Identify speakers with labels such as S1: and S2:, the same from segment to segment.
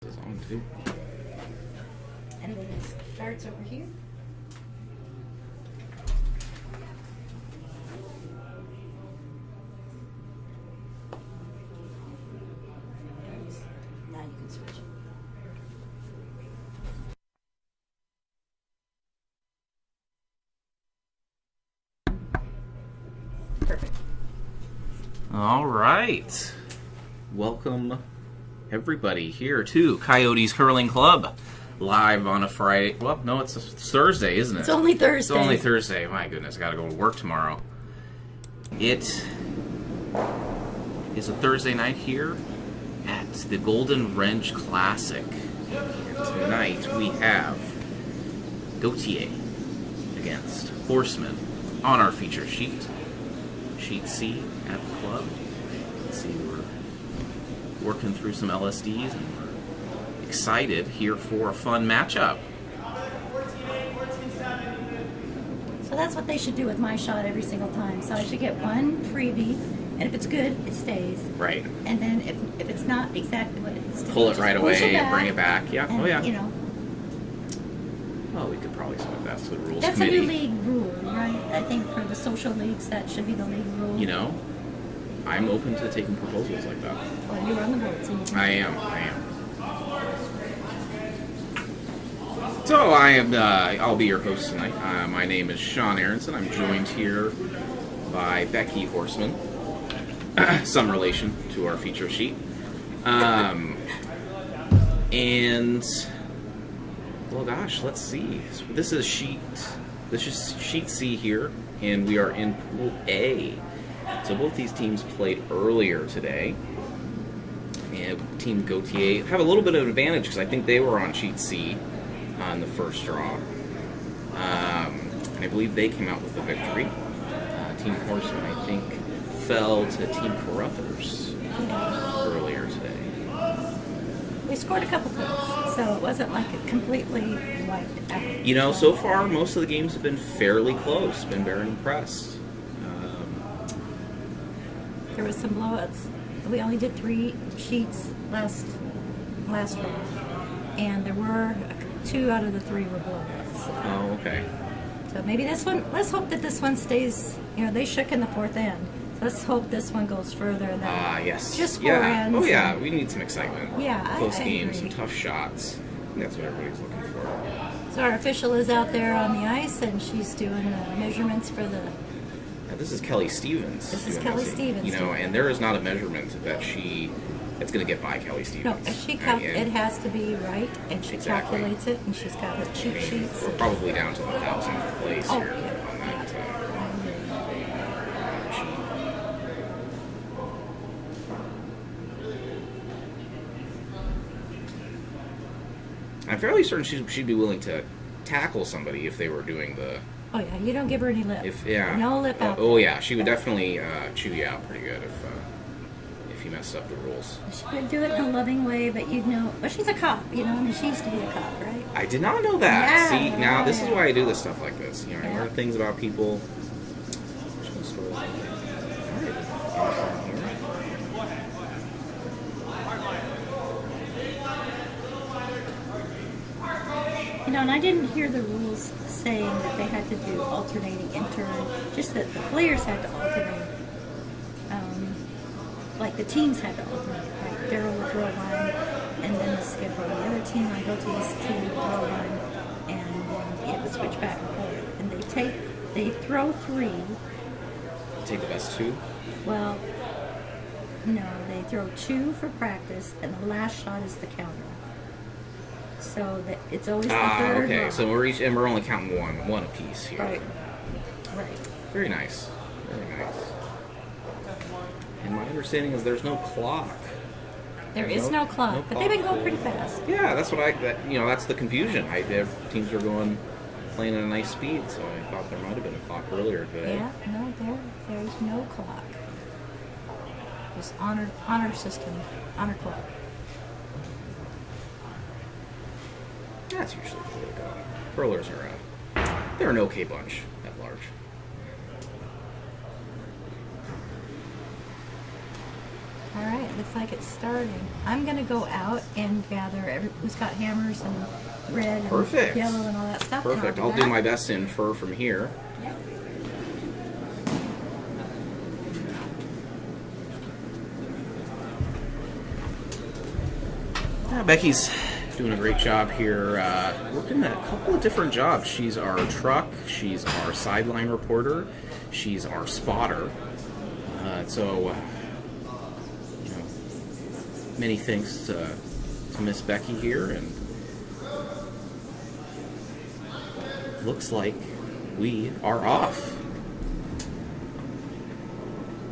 S1: is on too.
S2: And then it starts over here. Now you can switch it. Perfect.
S1: All right. Welcome, everybody, here to Coyotes Curling Club. Live on a Friday. Well, no, it's Thursday, isn't it?
S2: It's only Thursday.
S1: It's only Thursday. My goodness, I got to go to work tomorrow. It is a Thursday night here at the Golden Wrench Classic. And tonight we have Gautier against Horseman on our feature sheet. Sheet C at the club. Let's see, we're working through some LSDs and we're excited here for a fun matchup.
S2: So that's what they should do with my shot every single time. So I should get one freebie, and if it's good, it stays.
S1: Right.
S2: And then if it's not exactly what it is,
S1: Pull it right away and bring it back. Yeah.
S2: And,
S1: oh yeah.
S2: You know.
S1: Well, we could probably submit that to the rules
S2: That's
S1: committee.
S2: a new league rule, right? I think for the social leagues, that should be the league rule.
S1: You know, I'm open to taking proposals like that.
S2: Well, you're on the board, so you can.
S1: I am. So I'll be your host tonight. My name is Sean Aronson. I'm joined here by Becky Horseman, some relation to our feature sheet. And well, gosh, let's see. So this is sheet C here, and we are in Pool A. So both these teams played earlier today. And Team Gautier have a little bit of an advantage because I think they were on sheet C on the first draw. And I believe they came out with the victory. Team Horseman, I think, fell to Team Carruthers earlier today.
S2: We scored a couple goals, so it wasn't like it completely wiped out.
S1: You know, so far, most of the games have been fairly close. Been very impressed.
S2: There was some blowouts. We only did 3 sheets last round, and there were 2 out of the 3 were blowouts.
S1: Oh, okay.
S2: So maybe this one. Let's hope that this one stays. You know, they shook in the 4th end. So let's hope this one goes further than
S1: Yes.
S2: just 4 ends.
S1: Oh, yeah. We need some excitement.
S2: Yeah,
S1: Close
S2: I
S1: games,
S2: agree.
S1: some tough shots. And that's what everybody's looking for.
S2: So our official is out there on the ice, and she's doing the measurements for the.
S1: Now, this is Kelly Stevens.
S2: This is
S1: doing
S2: Kelly
S1: this.
S2: Stevens,
S1: You know,
S2: too.
S1: and there is not a measurement that's going to get by Kelly
S2: No,
S1: Stevens.
S2: if she
S1: And
S2: it has to be right, and she
S1: Exactly.
S2: calculates it, and she's got her cheat sheets.
S1: We're probably down to the 1,000th place
S2: Oh,
S1: here
S2: yeah.
S1: on that sheet. I'm fairly certain she'd be willing to tackle somebody if they were doing the.
S2: Oh yeah, you don't give her any lip. No lip out.
S1: Oh yeah, she would definitely chew you out pretty good if you messed up the rules.
S2: She would do it in a loving way, but you'd know. Well, she's a cop, you know. I mean, she used to be a cop, right?
S1: I did not know that.
S2: Yeah,
S1: See, now this is
S2: yeah.
S1: why I do this stuff like this. You know, I
S2: Yeah.
S1: learn things about people. Which one story is that? All right.
S2: You know, and I didn't hear the rules saying that they had to do alternating intern. Just that the players had to alternate. Like the teams had to alternate. Like Daryl would throw line, and then the skipper. The other team, I go to this team, would throw line, and then it would switch back and forth. And they throw 3.
S1: Take the best 2.
S2: Well, no, they throw 2 for practice, and the last shot is the counter. So that it's always the third.
S1: Okay.
S2: draw.
S1: So we're only counting one apiece here.
S2: Right.
S1: Very nice. Very nice. And my understanding is there's no clock.
S2: There is no clock, but they've been going pretty fast.
S1: Yeah, that's what that's the confusion. Teams were playing at a nice speed, so I thought there might have been a clock earlier today.
S2: Yeah, no, there's no clock. Just honor system, honor clock.
S1: That's usually the way to go. Curlers they're an okay bunch at large.
S2: All right, looks like it's starting. I'm gonna go out and gather who's got hammers and red and
S1: Perfect.
S2: yellow and all that stuff. and
S1: Perfect.
S2: be
S1: I'll do
S2: back.
S1: my best to infer from here.
S2: Yep.
S1: Becky's doing a great job here, working a couple of different jobs. She's our truck, she's our sideline reporter, she's our spotter. So, many thanks to Miss Becky here, and looks like we are off.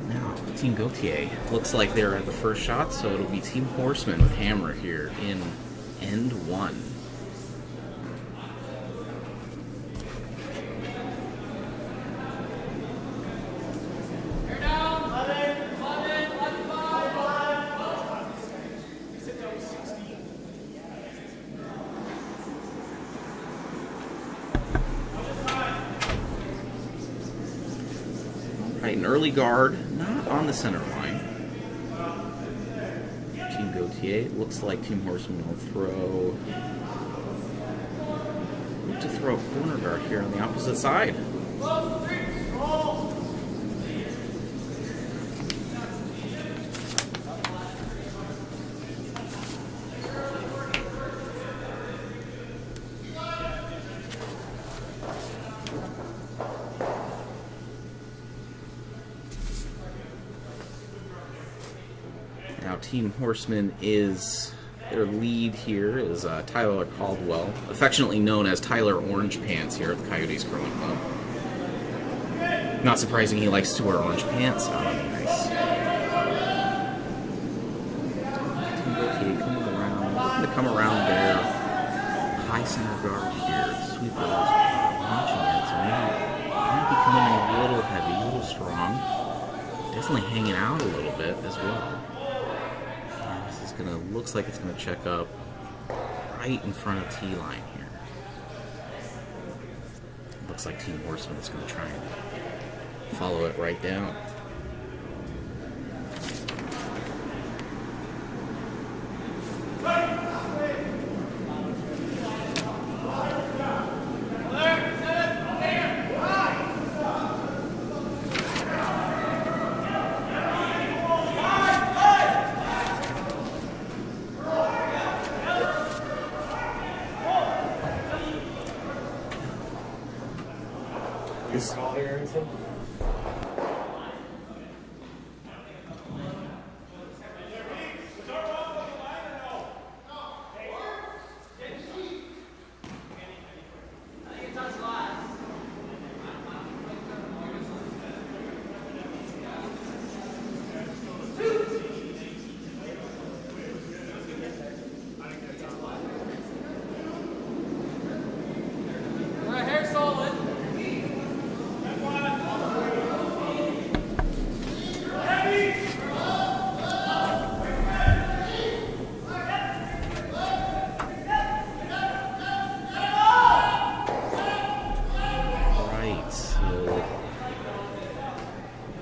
S1: Now, Team Gautier looks like they're at the first shot, so it'll be Team Horseman with Hammer here in end one. Right, an early guard, not on the center line. Team Gautier, looks like Team Horseman will look to throw a corner guard here on the opposite side. Now, Team Horseman their lead here is Tyler Caldwell, affectionately known as Tyler Orange Pants here at the Coyotes growing up. Not surprising he likes to wear orange pants out on the ice. Team Gautier coming around, looking to come around there. High center guard here. Sweepers watching it, so maybe might be coming in a little heavy, a little strong. Definitely hanging out a little bit as well. Looks like it's gonna check up right in front of T-line here. Looks like Team Horseman is gonna try and follow it right down.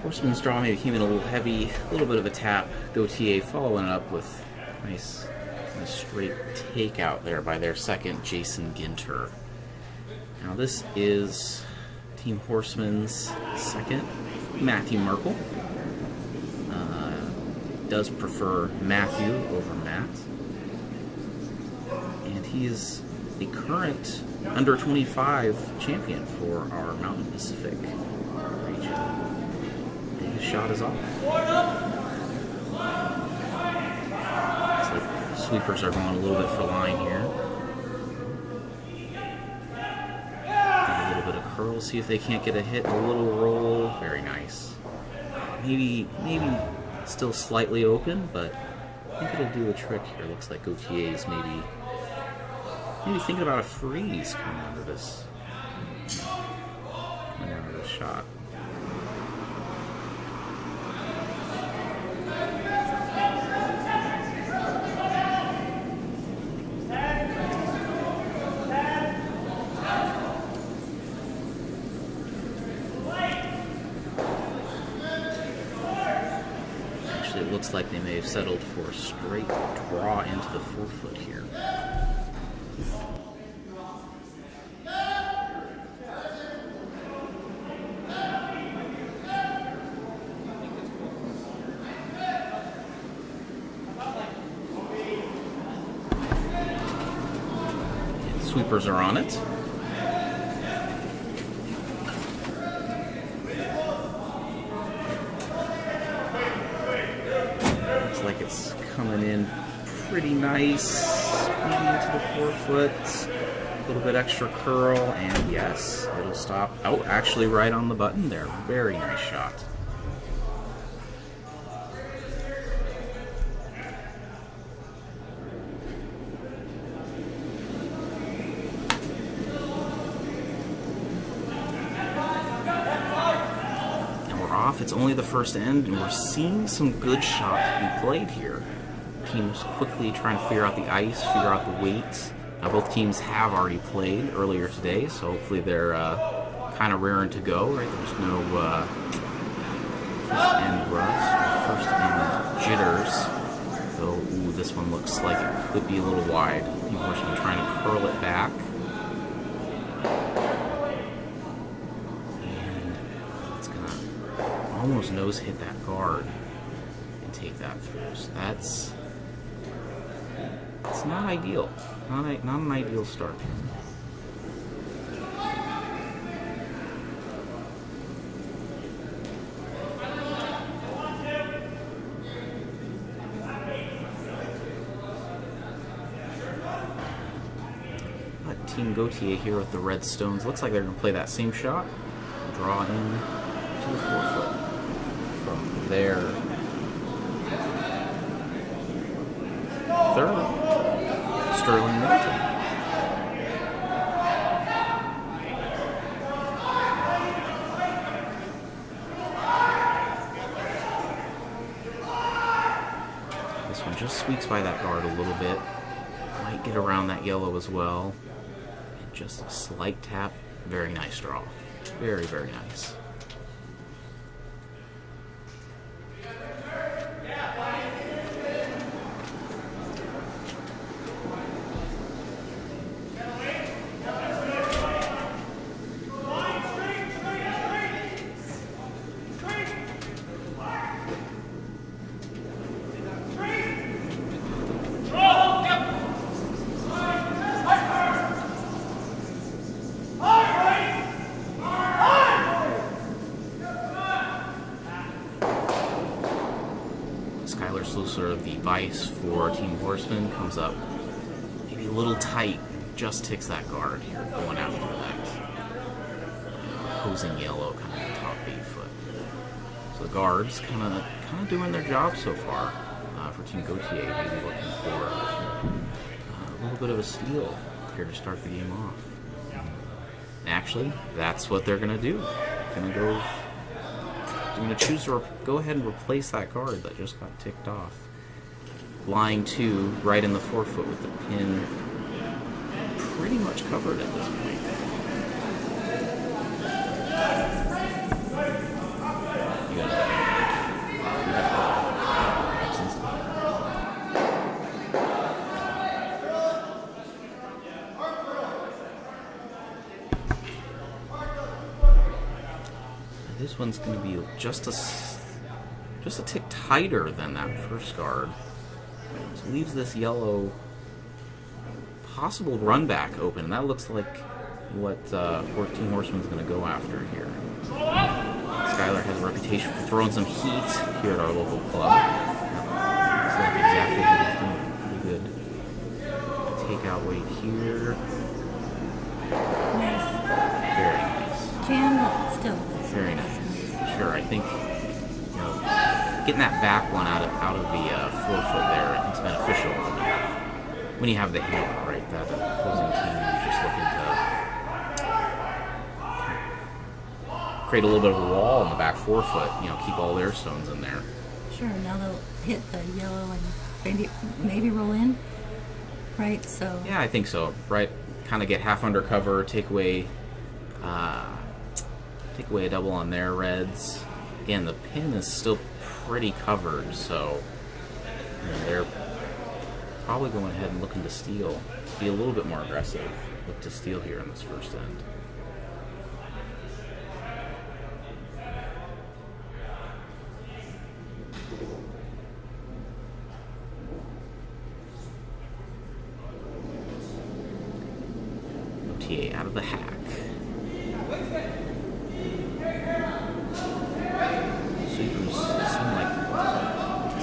S1: Horseman's draw maybe came in a little heavy, a little bit of a tap. Gautier following it up with nice straight takeout there by their second, Jason Ginter. Now this is Team Horseman's second, Matthew Merkel. Does prefer Matthew over Matt. And he is the current under 25 champion for our Mountain Pacific region. And his shot is off. Looks like the sweepers are going a little bit for line here. And a little bit of curl, see if they can't get a hit, a little roll. Very nice. Maybe still slightly open, but I think it'll do the trick here. Looks like Gautier's maybe thinking about a freeze coming out of this shot. Looks Looks like they may have settled for a straight draw into the forefoot here. And sweepers are on it. Like it's coming in pretty nice, maybe into the forefoot, a little bit extra curl, and yes, it'll stop. Oh, actually right on the button there. Very nice shot. Off. It's only the first end, and we're seeing some good shots be played here. Teams quickly trying to figure out the ice, figure out the weights. Now both teams have already played earlier today, so hopefully they're kind of raring to go. Right? There's no first end rust, first end jitters. So ooh, this one looks like it could be a little wide. Team Horseman trying to curl it back. Almost nose hit that guard and take that through. So that's not ideal. Not an ideal start. But Team Gautier here with the red stones. Looks like they're going to play that same shot. Draw in to the forefoot. From there, third, Sterling Middleton. This one just squeaks by that guard a little bit. Might get around that yellow as well. And just a slight tap. Very nice draw. Very, very nice. The vice for Team Horseman comes up maybe a little tight, just ticks that guard here, going after that opposing yellow kind of the top 8 foot. So the guards kind of doing their job so far for Team Gautier, maybe looking for a little bit of a steal here to start the game off. And actually, that's what they're going to do. Going to choose to go ahead and replace that guard that just got ticked off. Line 2 right in the forefoot with the pin pretty much covered at this point. You this one's going to be just a tick tighter than that first guard. So leaves this yellow possible run back open, and that looks like what Team Horseman's going to go after here. Skylar has a reputation for throwing some heat here at our local club. Looks like exactly what he's doing. Pretty good takeout weight here. Very nice.
S2: Jam still.
S1: Very nice. Sure, I think getting that back one out of the forefoot there, I think is beneficial when you have the hammer, right? That opposing team just looking to create a little bit of a wall in the back forefoot, keep all their stones in there.
S2: Sure, now they'll hit the yellow and maybe roll in, right? So
S1: yeah, I think so, right? Kind of get half under cover, take away a double on their reds. Again, the pin is still pretty covered, so And they're probably going ahead and looking to steal. Be a little bit more aggressive. Look to steal here in this first end. OTA out of the hack. Sweepers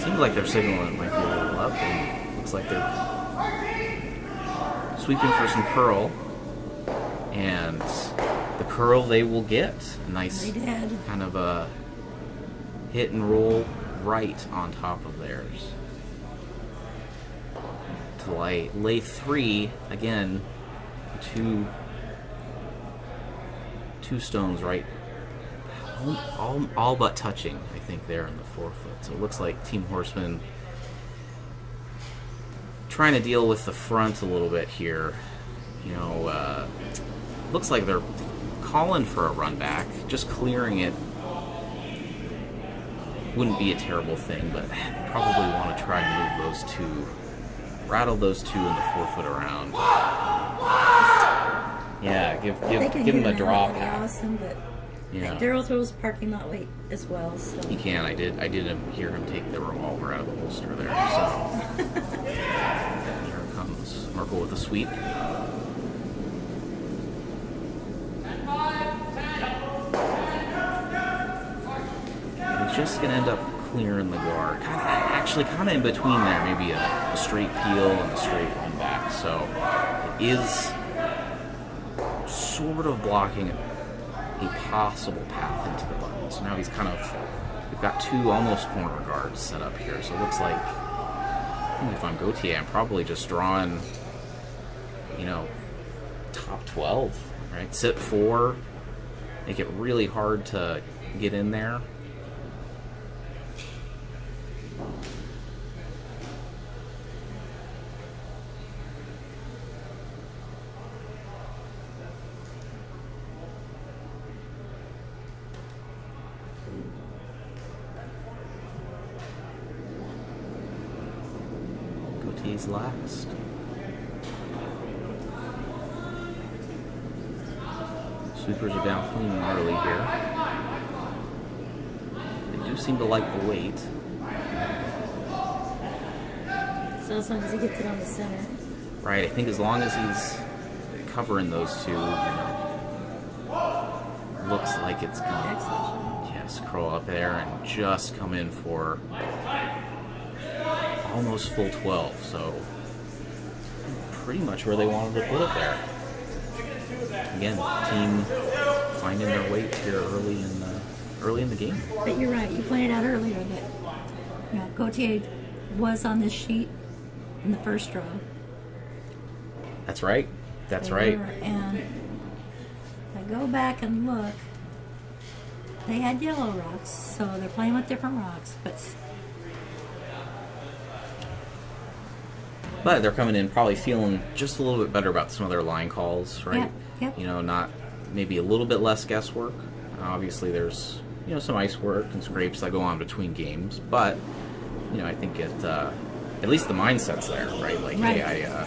S1: seems like they're signaling it might be a little up, and looks like they're sweeping for some curl, and the curl they will get. A nice kind of a hit and roll right on top of theirs. To lay 3 again. Two stones right, all but touching, I think, there in the forefoot. So it looks like Team Horseman trying to deal with the front a little bit here. You know, looks like they're calling for a run back. Just clearing it wouldn't be a terrible thing, but probably want to try and move those 2, rattle those 2 in the forefoot around. Yeah, give him a draw pack.
S2: Awesome, but
S1: yeah.
S2: Daryl throws parking lot weight as well. So
S1: He can. I did hear him take the revolver out of the holster there. So here comes Merkel with a sweep. He's just gonna end up clearing the guard. Actually, kind of in between there, maybe a straight peel and a straight run back. So it is sort of blocking a possible path into the button. So now we've got 2 almost corner guards set up here. So it looks like, if I'm Gautier, I'm probably just drawing, top 12, right? Sit 4, make it really hard to get in there. Gautier's last. Sweepers are down clean and early here. They do seem to like the weight.
S2: So as long as he gets it on the center.
S1: Right, I think as long as he's covering those 2, looks like it's gonna, yes, curl up there and just come in for almost full 12. So pretty much where they wanted to put it there. Again, team finding their weight here early in the game.
S2: But you're right. You pointed out earlier that Gautier was on this sheet in the first draw.
S1: That's right. That's right.
S2: And I go back and look. They had yellow rocks, so they're playing with different rocks,
S1: but they're coming in probably feeling just a little bit better about some of their line calls, right?
S2: Yep.
S1: Not maybe a little bit less guesswork. Obviously, there's some ice work and scrapes that go on between games, but I think at least the mindset's there, right? Like,
S2: right.
S1: Hey, I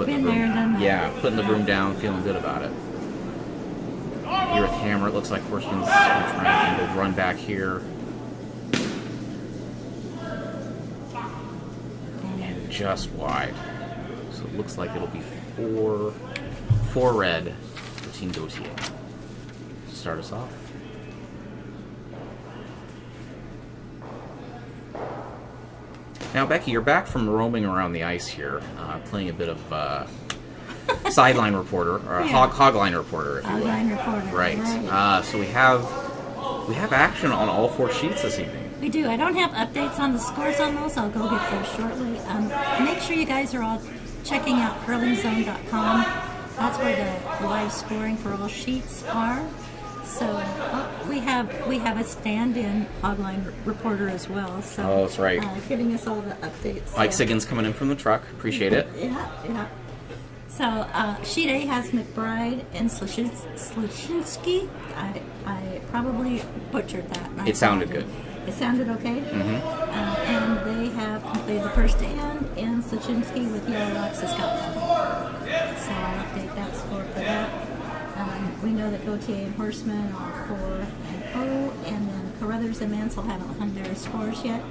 S2: Been there, done that.
S1: Yeah, putting the broom down, feeling good about it. Here with Hammer, it looks like Horseman's trying to run back here. And just wide. So it looks like it'll be 4 red for Team Gautier. Start us off. Now, Becky, you're back from roaming around the ice here, playing a bit of sideline reporter, or hogline reporter, if you will.
S2: Hogline reporter.
S1: Right. So we have action on all 4 sheets this evening.
S2: We do. I don't have updates on the scores on those. I'll go get those shortly. Make sure you guys are all checking out curlingzone.com. That's where the live scoring for all sheets are. So we have a stand-in hogline reporter as well. So
S1: that's right.
S2: Giving us all the updates.
S1: Mike Siggins coming in from the truck. Appreciate it.
S2: Yeah. So sheet A has McBride and Slushinsky. I probably butchered that.
S1: It sounded good.
S2: It sounded okay?
S1: Mm-hmm.
S2: And they have completed the first and Sachinski with Yellow Rocks has got one. So I'll update that score for that. We know that Gautier and Horseman are 4-0, and then Carruthers and Mansell haven't hung their scores yet.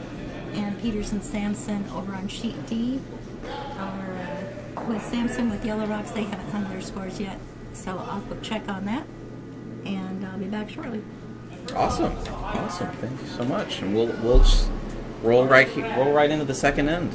S2: And Peters and Sampson over on sheet D are with Sampson with Yellow Rocks. They haven't hung their scores yet. So I'll check on that, and I'll be back shortly.
S1: Awesome. Thank you so much. And we'll just roll right into the second end.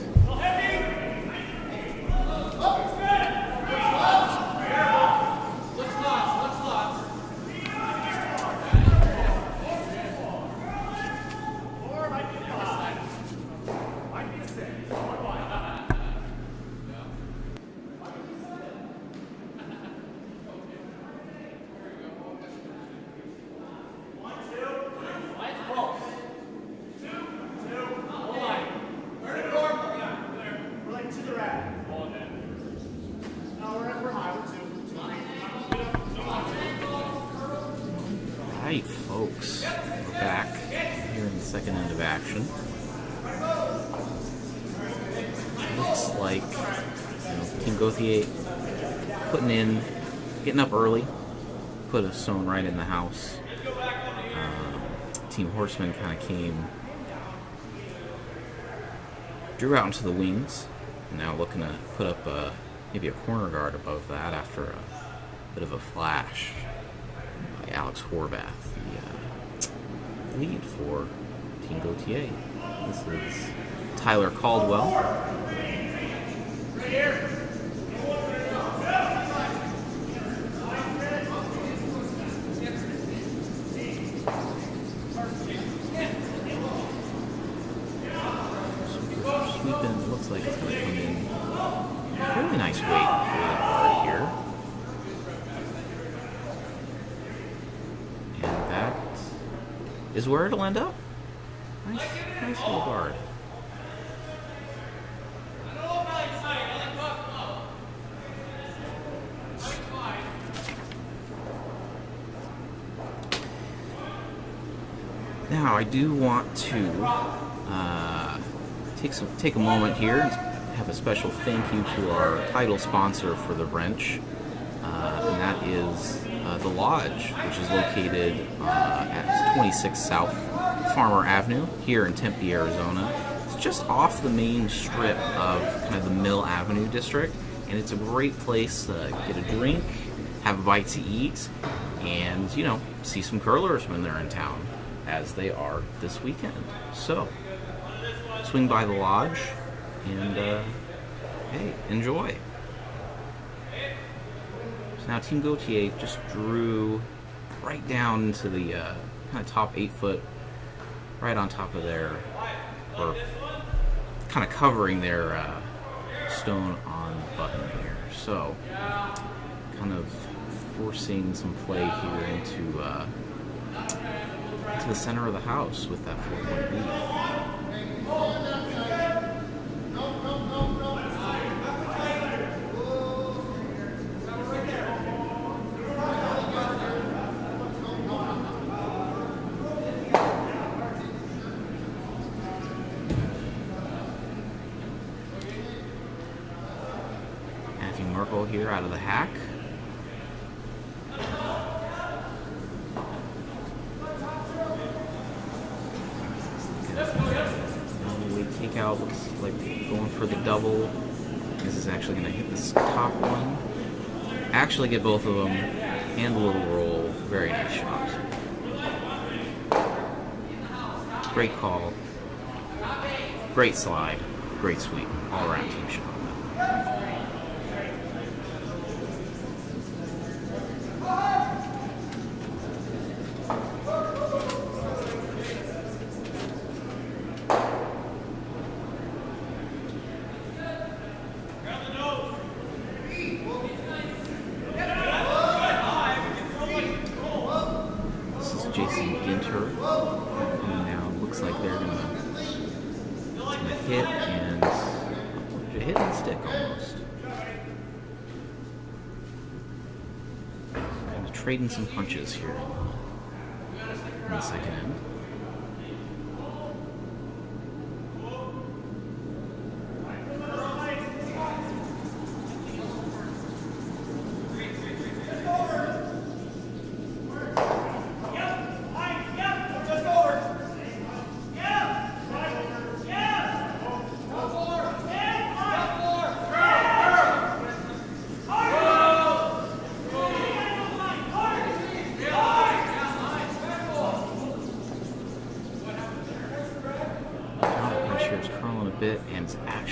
S1: Alright, folks, we're back here in the second end of action. Looks like Team Gauthier getting up early, put a stone right in the house. Team Horseman kind of drew out into the wings, now looking to put up maybe a corner guard above that after a bit of a flash by Alex Horvath, the lead for Team Gauthier. This is Tyler Caldwell. Sweeping, looks like it's going to come in fairly nice weight guard here. And that is where it'll end up. Nice little guard. Now I do want to take a moment here and have a special thank you to our title sponsor for the wrench, and that is the Lodge, which is located at 26 South Farmer Avenue here in Tempe, Arizona. It's just off the main strip of kind of the Mill Avenue district, and it's a great place to get a drink, have a bite to eat, and see some curlers when they're in town, as they are this weekend. So swing by the Lodge and hey, enjoy. So now Team Gauthier just drew right down into the kind of top 8 foot, right on top of their, or kind of covering their stone on the button here. So kind of forcing some play here into the center of the house with that 4-point lead. Matthew Merkel here out of the hack. Takeout looks like going for the double. This is actually going to hit this top one. Actually get both of them and the little roll. Very nice shot. Great call. Great slide. Great sweep. All around team shot. Coming down, looks like they're gonna hit and hit and stick almost. Kind of trading some punches here in the second end.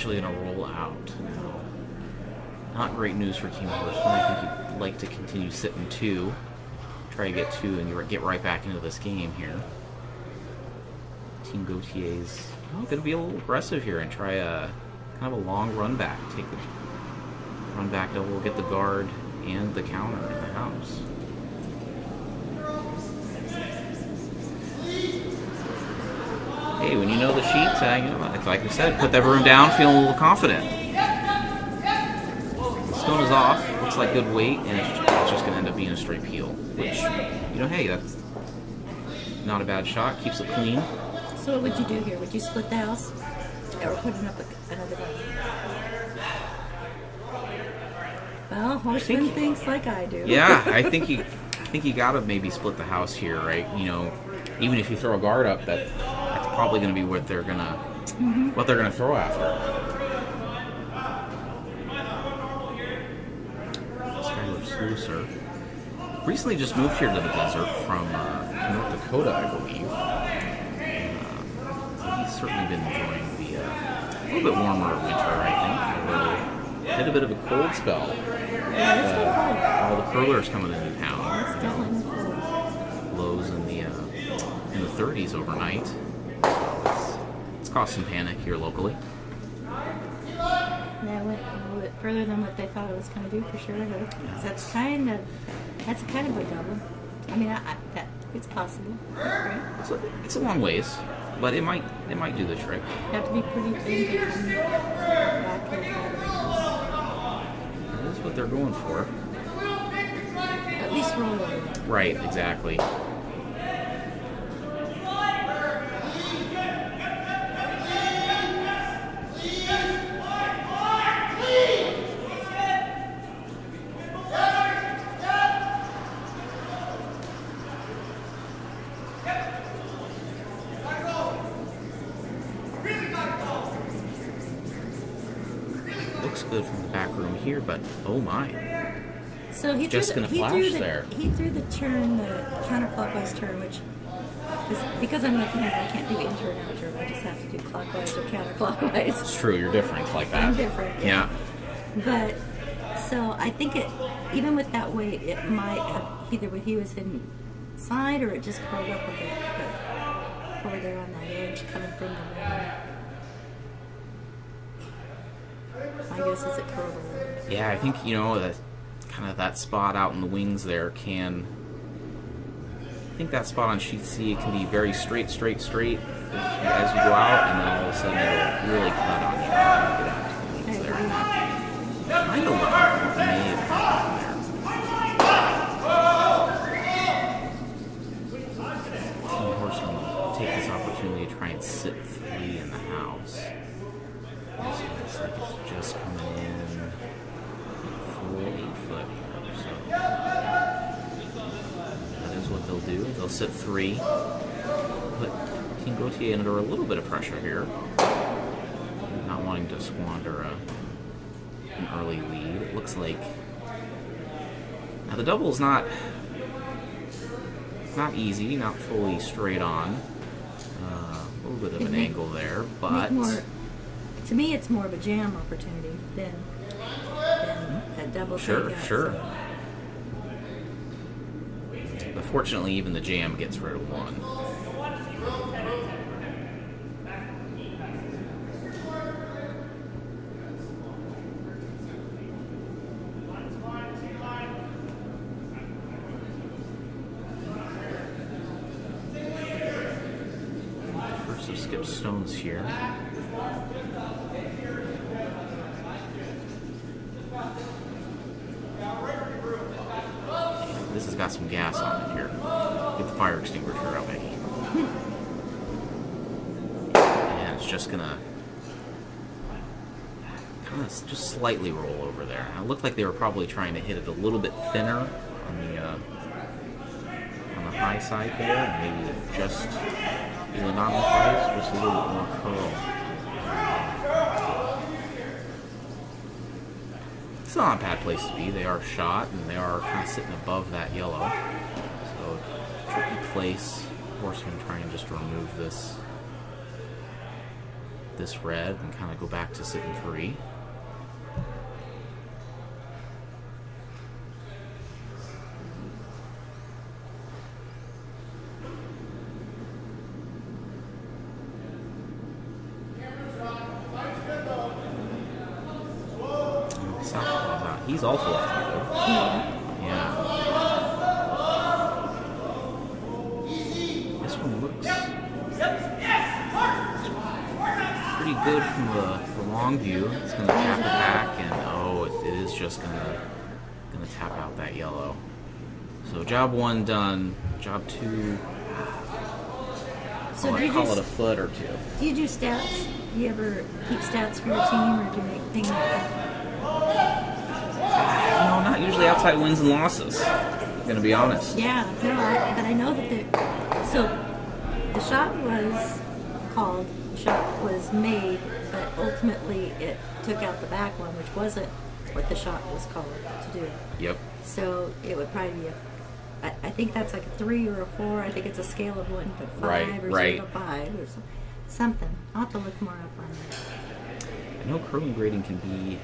S1: actually going to roll out. Now, not great news for Team Horseman. I think you'd like to continue sitting 2. Try to get 2 and get right back into this game here. Team Gautier's going to be a little aggressive here and try a kind of a long run back. Take the run back double, get the guard and the counter in the house. Hey, when you know the sheets, like I said, put that room down, feeling a little confident. The stone is off, looks like good weight, and it's just going to end up being a straight peel. Which, hey, that's not a bad shot, keeps it clean.
S2: So what would you do here? Would you split the house? Or put up another one? Well, Horseman thinks like I do.
S1: Yeah, I think you gotta maybe split the house here, right? Even if you throw a guard up, that's probably gonna be what they're gonna throw after. Skylar Sluicer recently just moved here to the desert from North Dakota, I believe. He's certainly been enjoying the a little bit warmer winter, I think. Although hit a bit of a cold spell.
S2: Yeah, it's been cold.
S1: All the curlers coming into town.
S2: It's definitely cold.
S1: Lows in the 30s overnight. So it's caused some panic here locally.
S2: Yeah, went a little bit further than what they thought it was going to do for sure. Though. That's kind of a double. I mean, that it's possible. Right?
S1: It's a long ways, but it might do the trick.
S2: You have to be pretty big to come back to the
S1: That is what they're going for.
S2: At least roll over.
S1: Right, exactly. Looks good from the back room here, but oh my.
S2: So he
S1: just
S2: threw
S1: gonna flash there.
S2: He threw the counterclockwise turn, which is, because I'm left-handed, I can't do inter and outer. I just have to do clockwise or counterclockwise.
S1: It's true, you're different like that.
S2: I'm different.
S1: Yeah.
S2: But so I think even with that weight, it might have either he was inside or it just curled up a bit. But over there on that edge, coming from the right. My guess is it curled a little.
S1: Yeah, I think that kind of that spot out in the wings there can. I think that spot on sheet C can be very straight as you go out, and then all of a sudden it'll really cut on you. Get out to the wings there. Kind of look like what may have happened there. Team Horseman will take this opportunity to try and sit 3 in the house. This looks like it's just coming in full 8-foot here, so that is what they'll do. They'll sit 3, put Team Gautier under a little bit of pressure here, not wanting to squander an early lead. It looks like now the double is not easy, not fully straight on. A little bit of an angle there, but.
S2: To me, it's more of a jam opportunity than a double takeout.
S1: Sure. But fortunately, even the jam gets rid of 1. First of skip stones here. This has got some gas on it here. Get the fire extinguisher out, Maggie. And it's just gonna kind of just slightly roll over there. Now, it looked like they were probably trying to hit it a little bit thinner on the high side there, and maybe just either not enough ice, just a little bit more curl. It's not a bad place to be. They are shot, and they are kind of sitting above that yellow. So, tricky place. Horseman trying just to remove this this red and kind of go back to sitting 3. He's also left-handed. Yeah. This one looks pretty good from the long view. It's going to tap it back, and it is just going to tap out that yellow. So job 1 done. Job 2.
S2: So
S1: I might call it a foot or 2.
S2: Do you do stats? Do you ever keep stats for your team, or do you make things like that?
S1: No, not usually outside wins and losses. I'm gonna be honest.
S2: Yeah, no, but I know that so the shot was called, the shot was made, but ultimately it took out the back one, which wasn't what the shot was called to do.
S1: Yep.
S2: So it would probably be I think that's like a 3 or a 4. I think it's a scale of 1 to 5 or 0 to 5 or something. I'll have to look more up on that.
S1: I know curling grading can be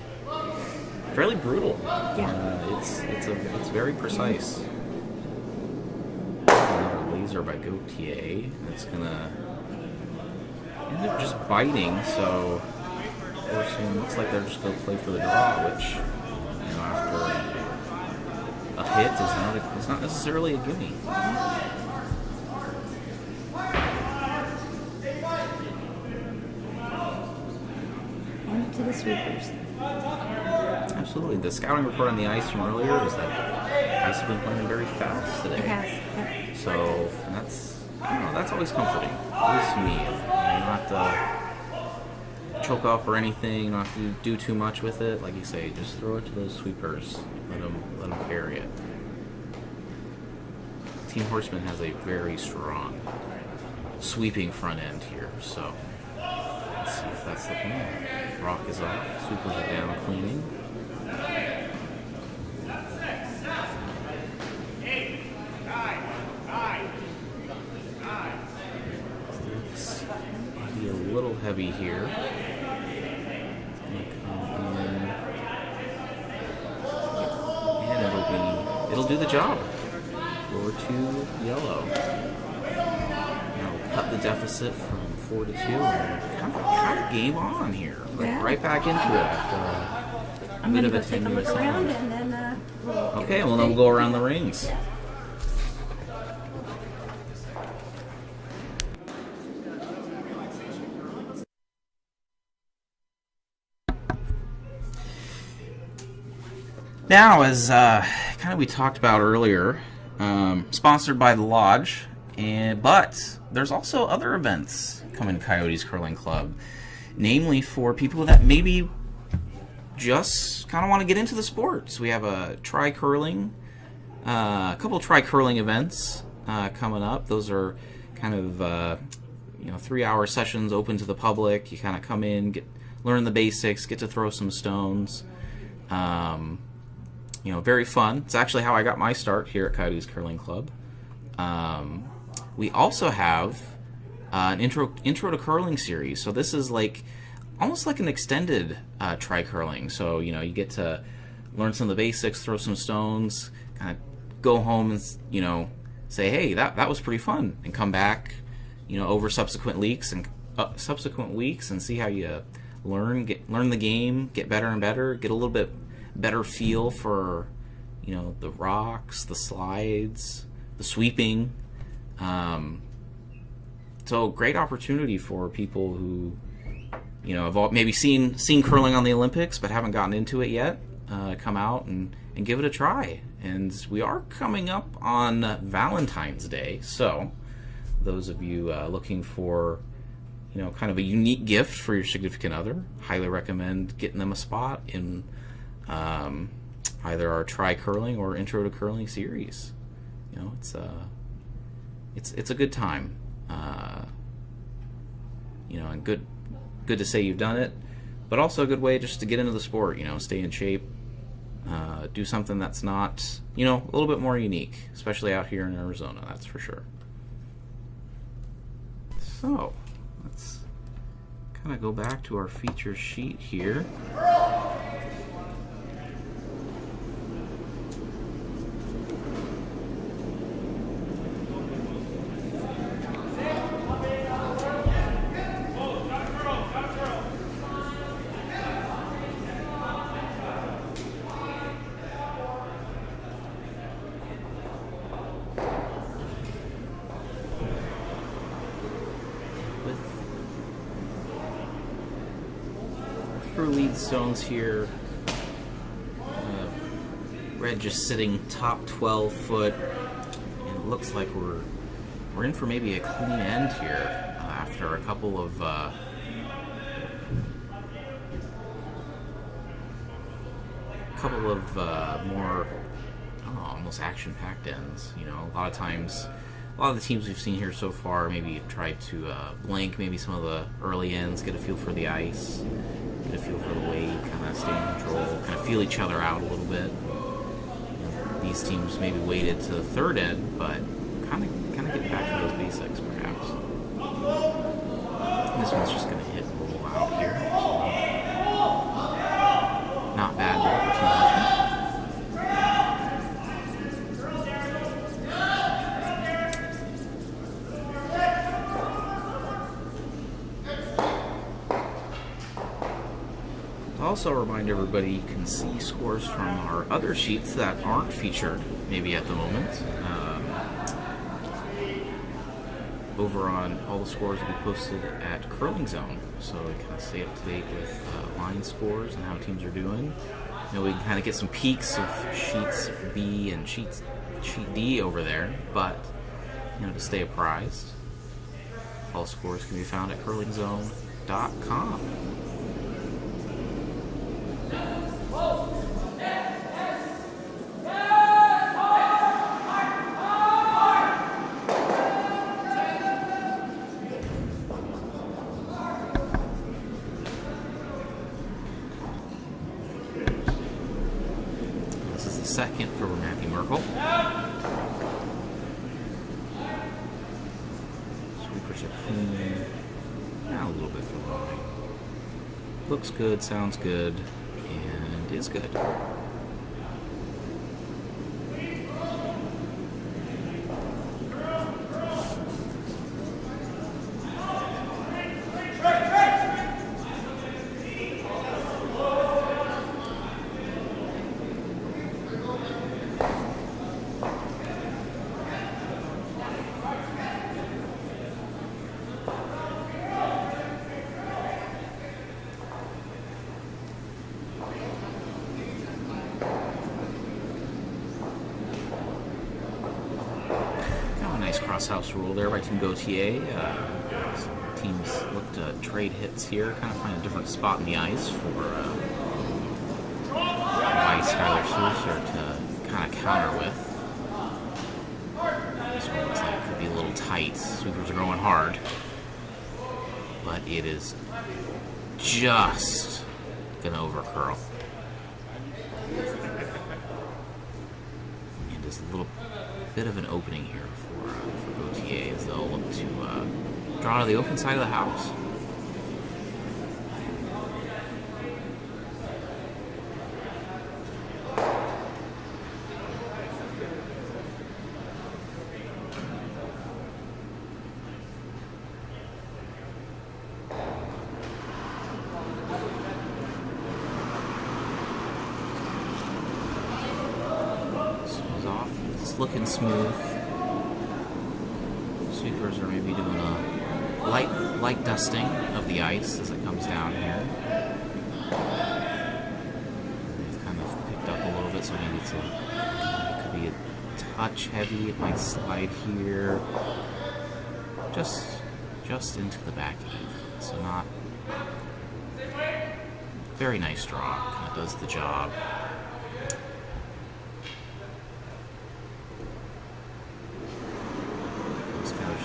S1: fairly brutal.
S2: Yeah.
S1: It's very precise. Another laser by Gautier. It's gonna end up just biting. So it looks like they're just gonna play for the draw, which after a hit is not necessarily a gimme.
S2: And to the sweepers.
S1: Absolutely. The scouting report on the ice from earlier is that ice has been playing very fast today.
S2: It has. Yeah.
S1: So that's always comforting. At least to me. You don't have to choke up or anything. You don't have to do too much with it. Like you say, just throw it to those sweepers. Let them carry it. Team Horseman has a very strong sweeping front end here. So let's see if that's the plan. Rock is off. Sweepers are down cleaning. Looks maybe a little heavy here. And it'll do the job. 4-2 yellow. Now cut the deficit from 4 to 2 and kind of game on here.
S2: Yeah.
S1: Right back into it after a bit of a tenuous
S2: around
S1: end.
S2: and then
S1: Okay, well then we'll go around the rings.
S2: Yeah.
S1: Now, as kind of we talked about earlier, sponsored by the Lodge, but there's also other events coming to Coyotes Curling Club, namely for people that maybe just kind of want to get into the sport. So we have a a couple tri-curling events coming up. Those are kind of 3-hour sessions open to the public. You kind of come in, learn the basics, get to throw some stones. Very fun. It's actually how I got my start here at Coyotes Curling Club. We also have an intro to curling series. So this is almost like an extended tri-curling. So you get to learn some of the basics, throw some stones, kind of go home and say, hey, that was pretty fun, and come back over subsequent weeks and see how you learn the game, get better and better, get a little bit better feel for the rocks, the slides, the sweeping. So great opportunity for people who have maybe seen curling on the Olympics but haven't gotten into it yet. Come out and give it a try. And we are coming up on Valentine's Day, so those of you looking for kind of a unique gift for your significant other, highly recommend getting them a spot in either our Try Curling or Intro to Curling series. It's a good time. And good to say you've done it, but also a good way just to get into the sport. Stay in shape, do something that's not a little bit more unique, especially out here in Arizona. That's for sure. So let's kind of go back to our feature sheet here. Through lead stones here. Red just sitting top 12 foot, and it looks like we're in for maybe a clean end here after a couple of more almost action-packed ends. You know, a lot of times. A lot of the teams we've seen here so far maybe tried to blank maybe some of the early ends, get a feel for the ice, get a feel for the weight, kind of stay in control, kind of feel each other out a little bit. These teams maybe waited to the third end, but kind of get back to those basics perhaps. This one's just going to hit a little out here. Not bad there for 2 horsemen. Also remind everybody you can see scores from our other sheets that aren't featured maybe at the moment. Over on all the scores will be posted at Curling Zone, so we kind of stay up to date with line scores and how teams are doing. You know, we can kind of get some peaks of sheets B and sheet D over there, but you know, to stay apprised, all scores can be found at curlingzone.com. This is the second for Matthew Merkel. Sweepers are clean. Now a little bit for line. Looks good, sounds good, and is good. Cross-house rule there by Team Gautier. Teams look to trade hits here, kind of find a different spot in the ice for Skylar Sluicer to kind of counter with. This one looks like it could be a little tight. Sweepers are going hard, but it is just gonna overcurl. And there's a little bit of an opening here for Gautier as they'll look to draw to the open side of the house. This one's off. It's looking smooth. Sweepers are maybe doing a light dusting of the ice as it comes down here. They've kind of picked up a little bit, so maybe it could be a touch heavy. It might slide here, just into the back eve. So not very nice draw. Kind of does the job.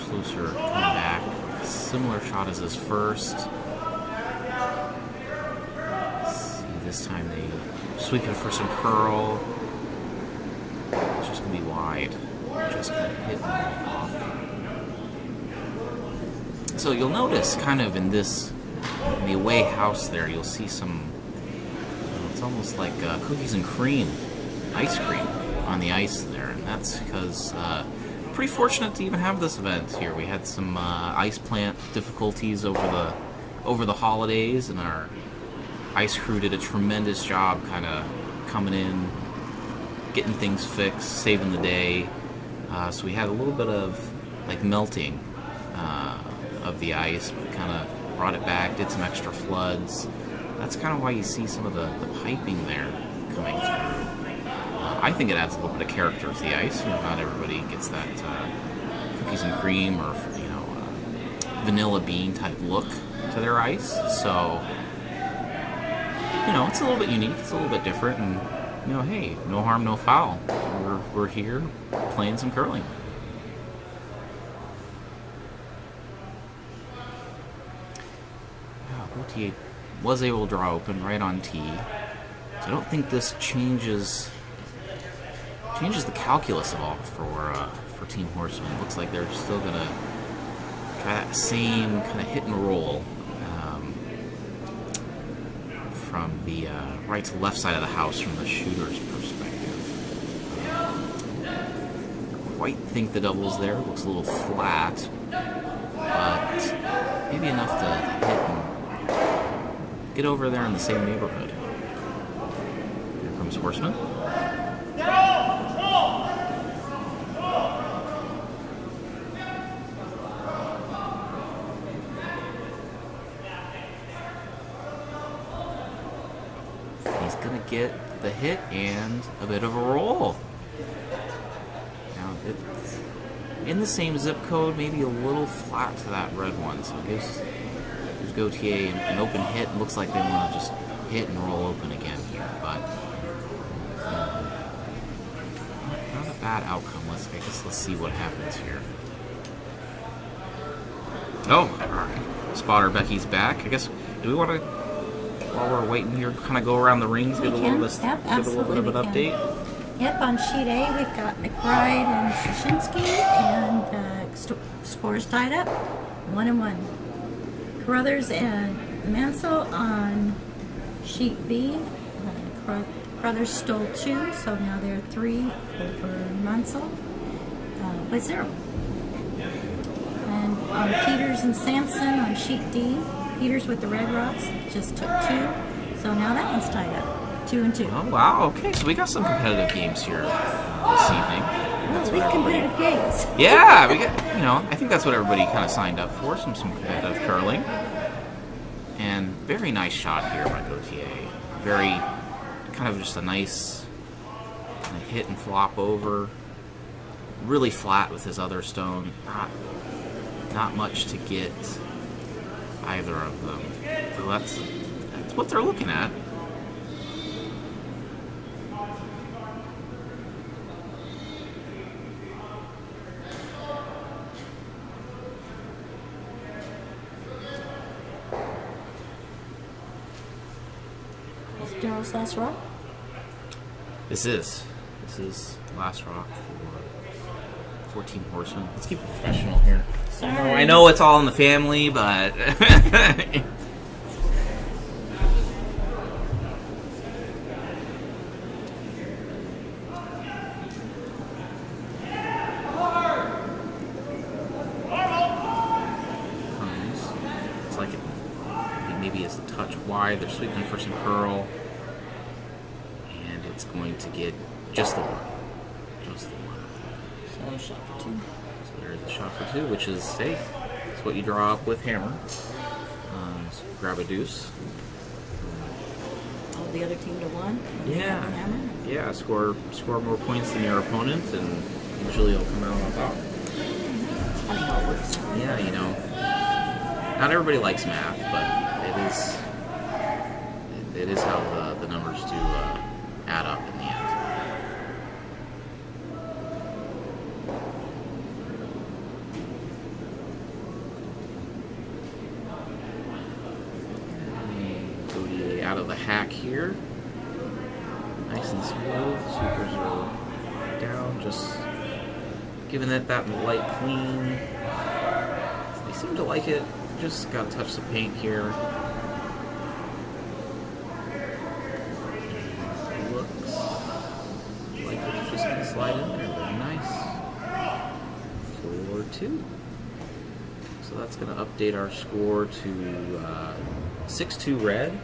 S1: Sluicer coming back. Similar shot as his first. See, this time they sweep it for some curl. It's just going to be wide. Just going to hit the ball off. So you'll notice kind of in this in the away house there, you'll see some, it's almost like cookies and cream, ice cream on the ice there. And that's because pretty fortunate to even have this event here. We had some ice plant difficulties over the holidays, and our ice crew did a tremendous job kind of coming in, getting things fixed, saving the day. So we had a little bit of like melting of the ice. We kind of brought it back, did some extra floods. That's kind of why you see some of the piping there coming through. I think it adds a little bit of character to the ice. You know, not everybody gets that cookies and cream or vanilla bean type look to their ice. So, you know, it's a little bit unique. It's a little bit different, and you know, hey, no harm, no foul. We're here playing some curling. Gautier was able to draw open right on tee, so I don't think this changes the calculus at all for Team Horseman. Looks like they're still gonna try that same kind of hit and roll from the right to left side of the house from the shooter's perspective. I quite think the doubles there. Looks a little flat, but maybe enough to hit and get over there in the same neighborhood. Here comes Horseman. He's going to get the hit and a bit of a roll. Now, it's in the same zip code, maybe a little flat to that red one, so it gives Gautier an open hit. Looks like they want to just hit and roll open again here, but not a bad outcome. Let's see what happens here. Oh, all right. Spotter Becky's back. I guess, do we want to, while we're waiting here, kind of go around the rings, give a little bit of an update?
S2: Yep, on sheet A we've got McBride and Sashinsky, and scores tied up, 1-1. Carruthers and Mansell on sheet B. Carruthers stole 2, so now they're 3 over Mansell by 0. And on Peters and Sampson on sheet D, Peters with the Red Rocks just took 2, so now that one's tied up, 2-2.
S1: Oh wow! Okay, so we got some competitive games here this evening.
S2: Well, we competitive games.
S1: Yeah, we got, you know, I think that's what everybody kind of signed up for, some competitive curling. And very nice shot here by Gautier. Very, kind of just a nice kind of hit and flop over. Really flat with his other stone. Not much to get either of them. So that's what they're looking at.
S2: Daryl's last rock?
S1: This is last rock for Team Horseman. Let's keep it professional here.
S2: Sorry.
S1: I know it's all in the family, but it's like maybe it's a touch wide. They're sweeping for some curl. It's going to get just the one.
S2: So shot for 2.
S1: So there's a shot for 2, which is, hey, it's what you draw up with hammer. So grab a deuce.
S2: Oh, the other team to 1?
S1: Yeah.
S2: Hammer?
S1: Yeah, score more points than your opponent, and usually it'll come out on top.
S2: It's funny how it works.
S1: Yeah, you know, not everybody likes math, but it is how the numbers do add up in the end. Gautier out of the hack here. Nice and smooth. Sweepers are down, just giving it that light clean. They seem to like it just got to touch the paint here. Looks like it's just going to slide in there. Very nice. 4-2. So that's going to update our score to 6-2 red.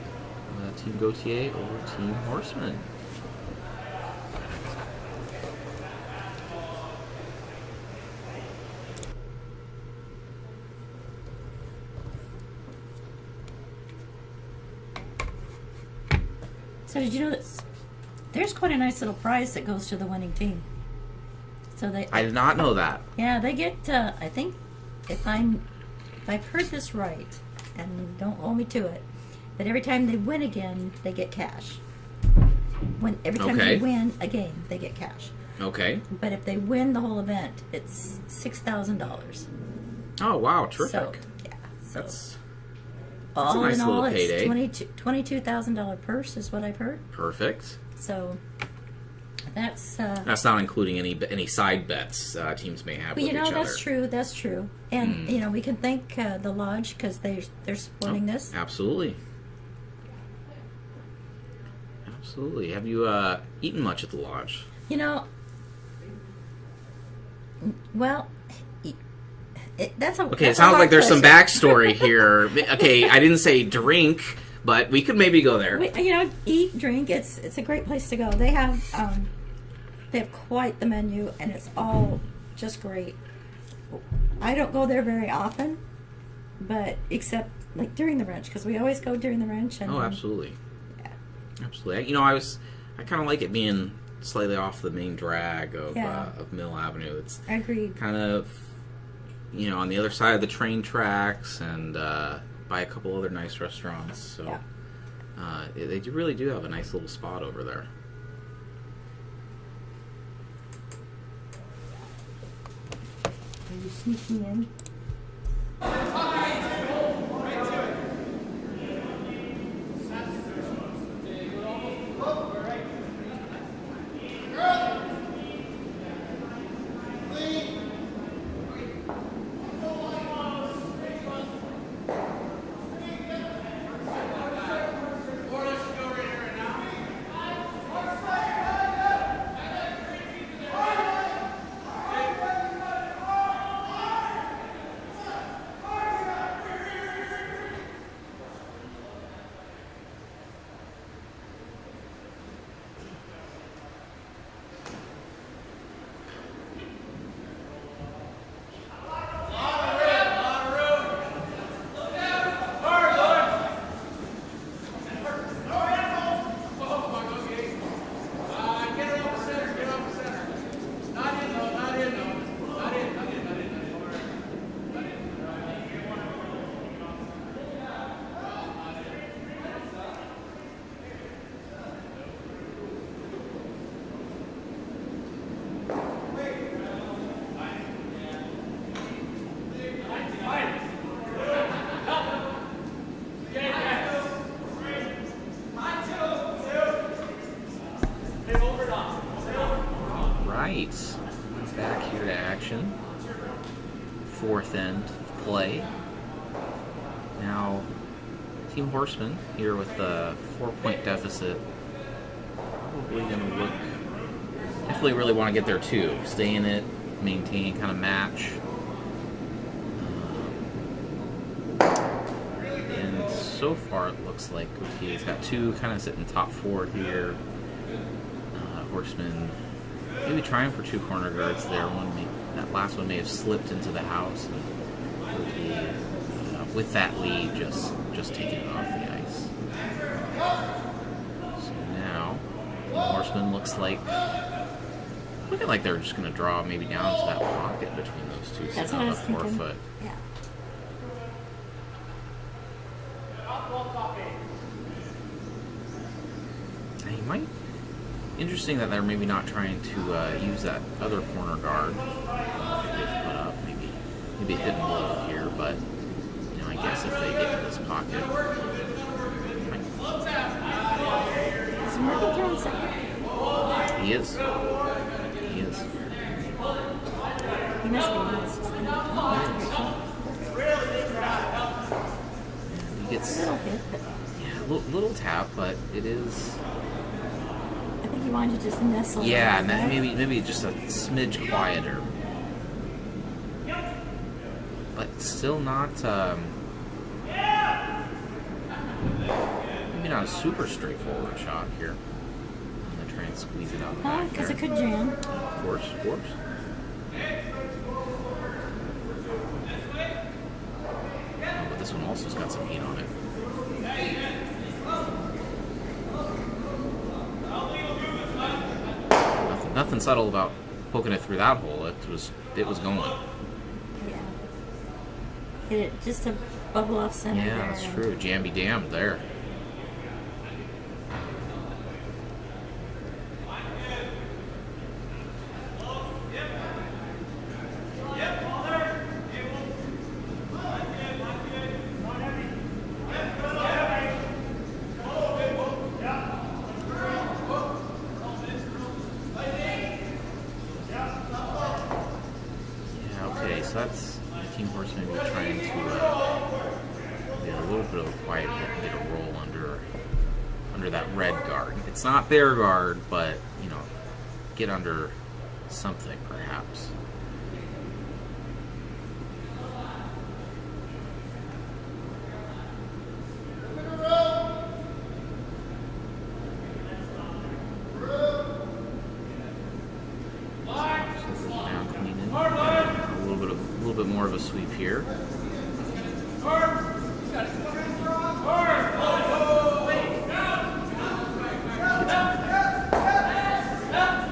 S1: Team Gautier over Team Horseman.
S2: So did you know that there's quite a nice little prize that goes to the winning team? So
S1: I did not know that.
S2: Yeah, they get. I think if I've heard this right, and don't hold me to it, that every time they win again, they get cash. Every time they win a game, they get cash.
S1: Okay.
S2: But if they win the whole event, it's $6,000.
S1: Oh wow, terrific!
S2: So, yeah,
S1: that's
S2: all
S1: a nice
S2: in all,
S1: little payday.
S2: It's $22,000 purse is what I've heard.
S1: Perfect.
S2: So that's
S1: not including any side bets teams may have with each other.
S2: That's true. That's true. And we can thank the lodge because they're supporting this.
S1: Absolutely. Absolutely. Have you eaten much at the lodge?
S2: Well, that's
S1: okay. It sounds like there's some backstory here. Okay, I didn't say drink, but we could maybe go there.
S2: Eat, drink. It's a great place to go. They have quite the menu, and it's all just great. I don't go there very often, but except like during the wrench, because we always go during the wrench. And,
S1: absolutely.
S2: Yeah.
S1: Absolutely. I kind of like it being slightly off the main drag of Mill Avenue. It's
S2: agreed.
S1: Kind of, on the other side of the train tracks, and by a couple other nice restaurants. So they really do have a nice little spot over there.
S2: Are you sneaking in?
S1: Back here to action. Fourth end of play. Now, Team Horseman here with a 4-point deficit. Probably going to look. Definitely really want to get there too. Stay in it, maintain, kind of match. And so far it looks like Gautier's got two, kind of sitting top four here. Horseman maybe trying for two corner guards there. That last one may have slipped into the house, and Gautier, with that lead, just taking it off the ice. So now, Horseman looking like they're just going to draw maybe down to that pocket between those two.
S2: That's
S1: so
S2: what I
S1: on
S2: was
S1: the
S2: thinking.
S1: 4 foot.
S2: Yeah.
S1: He might. Interesting that they're maybe not trying to use that other corner guard that they've put up. Maybe hit him a little here, but I guess if they get in this pocket,
S2: Is Murphy throwing second?
S1: he is.
S2: He must be.
S1: it's
S2: A little bit, but
S1: yeah, little tap, but it is.
S2: I think you wanted to just nestle.
S1: Yeah,
S2: around there.
S1: maybe just a smidge quieter, but still not. Maybe not a super straightforward shot here. I'm gonna try and squeeze it out the back
S2: Because
S1: there.
S2: it could jam.
S1: Of course. Oh, but this one also's got some heat on it. Nothing subtle about poking it through that hole. It was going.
S2: Yeah. Hit it just a bubble off center.
S1: Yeah,
S2: there.
S1: that's true. Jam be damned there. Yeah, okay, so that's 18 horse maybe trying to get a little bit of a quiet hit and get a roll under that red guard. It's not their guard, but, you know, get under something perhaps. Down clean in. A little bit more of a sweep here.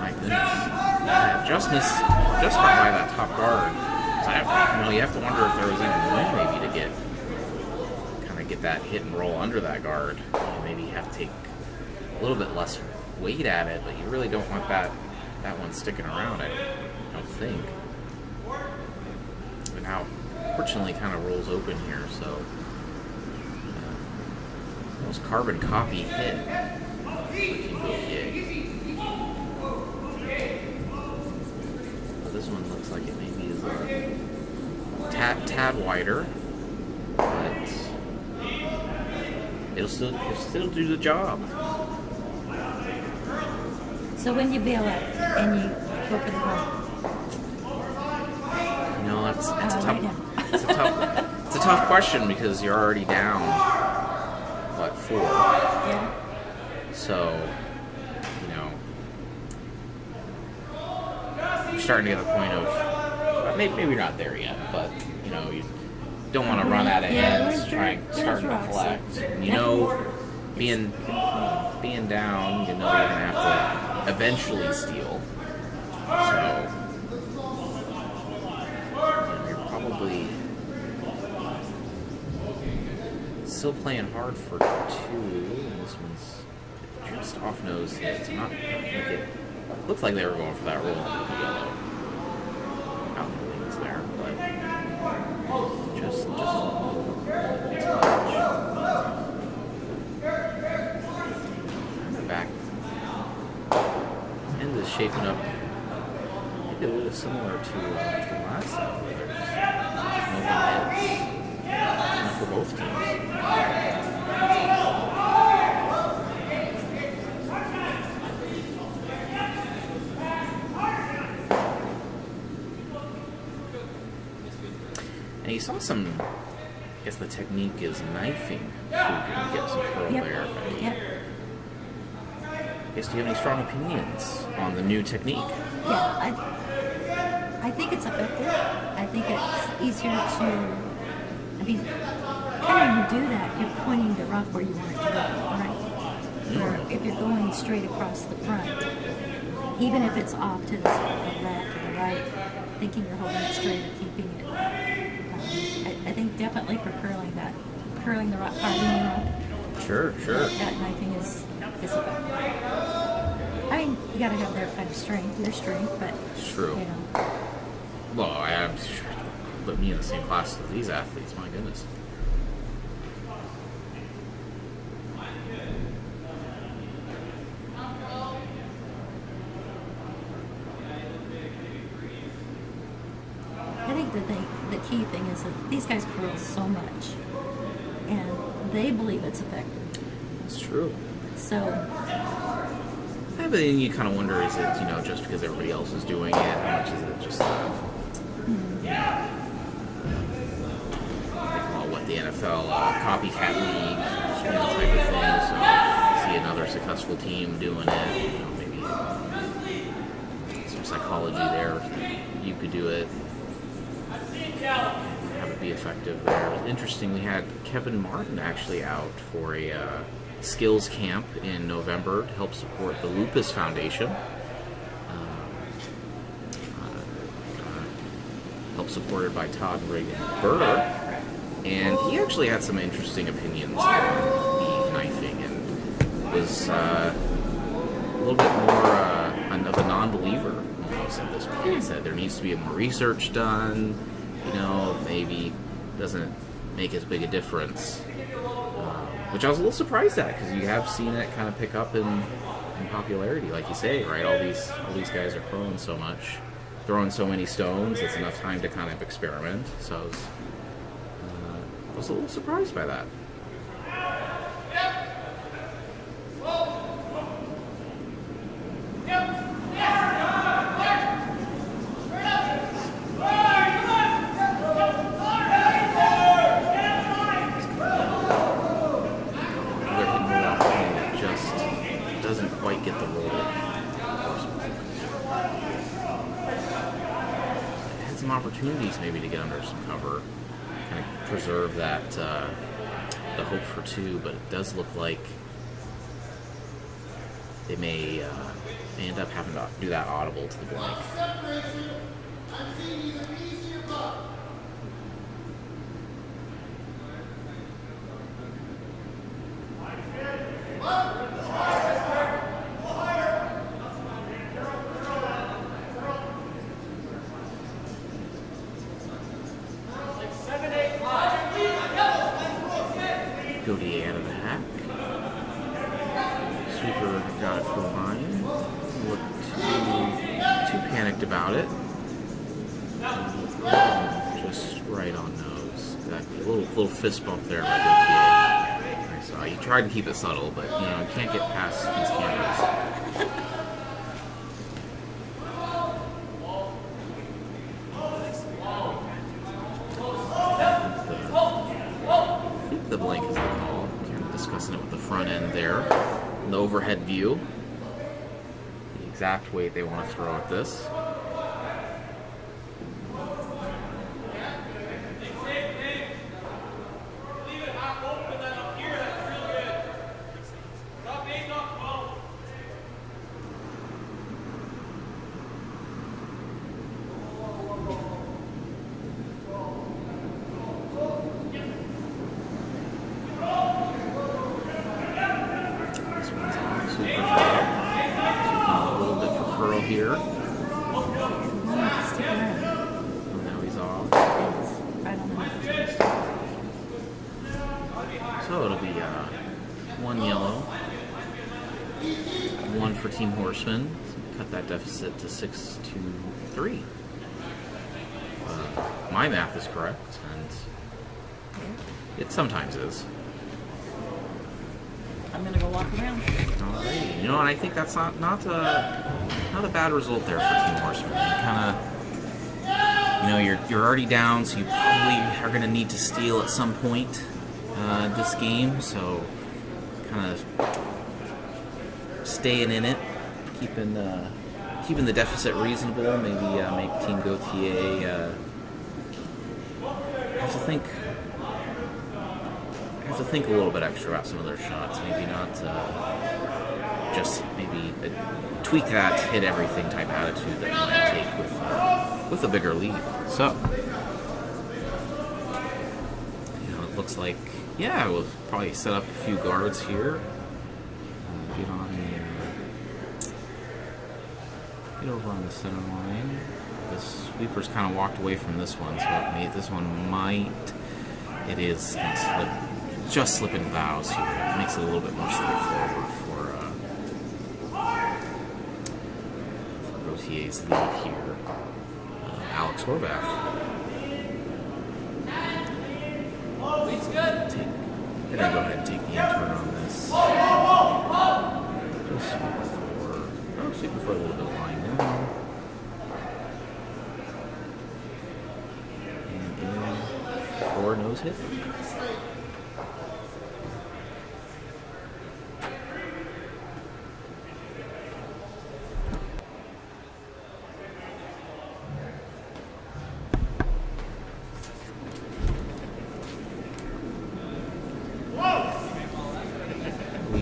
S1: My goodness. Yeah, just got by that top guard. So you have to wonder if there was even room maybe to get that hit and roll under that guard. Maybe you have to take a little bit less weight at it, but you really don't want that one sticking around, I don't think. But now, fortunately, kind of rolls open here, so almost carbon copy hit for Team Gautier. This one looks like it maybe is a tad wider, but it'll still do the job.
S2: So when you bail it and you go for the hole.
S1: You know, it's a
S2: right
S1: tough it's a tough question because you're already down what 4.
S2: Yeah.
S1: So, you're starting to get the point of maybe you're not there yet, but you don't want to run out of ends starting to collect. And being down, you're gonna have to eventually steal. So you're probably still playing hard for 2, and this one's just off nose hits. I'm not it looks like they were going for that roll under the yellow. Out in the wings there, but just back end is shaping up maybe a little similar to last time where there's no hits for both teams. And you saw some, I guess the technique is knifing to get some curl there.
S2: Yep.
S1: I guess, do you have any strong opinions on the new technique?
S2: Yeah, I think it's effective. I think it's easier to, kind of when you do that, you're pointing the rock where you want it to go, right? Or if you're going straight across the front, even if it's off to the left or the right, thinking you're holding it straight or keeping it. I think definitely for curling the rock, carving the rock.
S1: Sure.
S2: That knifing is effective. You gotta have their kind of strength, your strength, but
S1: It's true. Well, I'm sure. Put me in the same class as these athletes. My goodness.
S2: I think the key thing is that these guys curl so much, and they believe it's effective.
S1: It's true.
S2: So,
S1: Yeah, but then you kind of wonder, is it, just because everybody else is doing it, how much is it just, they call it what, the NFL copycat league, type of thing, so see another successful team doing it, maybe some psychology there, you could do it, have it be effective there. It was interesting, we had Kevin Martin actually out for a skills camp in November to help support the Lupus Foundation. Help supported by Todd Reagan Burr. And he actually had some interesting opinions on the knifing and was a little bit more of a non-believer almost at this point. He said there needs to be more research done, maybe doesn't make as big a difference. Which I was a little surprised at, because you have seen it kind of pick up in popularity, like you say, right? All these guys are throwing so much, throwing so many stones. It's enough time to kind of experiment. So I was a little surprised by that. Get the roll. Had some opportunities maybe to get under some cover, kind of preserve that the hope for two, but it does look like they may end up having to do that audible to the blank. Gautier out of the hack. Sweeper got it for line. Looked too panicked about it. Just right on nose. Exactly. A little fist bump there by Gautier. I saw. He tried to keep it subtle, but you can't get past these cameras. The blank is the call. Kind of discussing it with the front end there. The overhead view. The exact weight they want to throw at this. Here.
S2: Stick around.
S1: Now he's off.
S2: I don't know.
S1: So it'll be one yellow, one for Team Horseman. Cut that deficit to 6-3. My math is correct, and it sometimes is.
S2: I'm gonna go walk around.
S1: Alrighty. And I think that's not a bad result there for Team Horseman. Kind of, you're already down, so you probably are going to need to steal at some point this game. So, kind of staying in it, keeping the deficit reasonable. Maybe make Team Gautier have to think a little bit extra about some of their shots. Maybe not just maybe tweak that hit everything type attitude that you might take with a bigger lead. So it looks like we'll probably set up a few guards here. Get over on the center line. The sweeper's kind of walked away from this one, so this one it is just slipping bows here. It makes it a little bit more straightforward for Gautier's lead here. Alex Horvath. We're gonna go ahead and take the intern on this. Just sweep before a little bit of line now. And in for nose hit.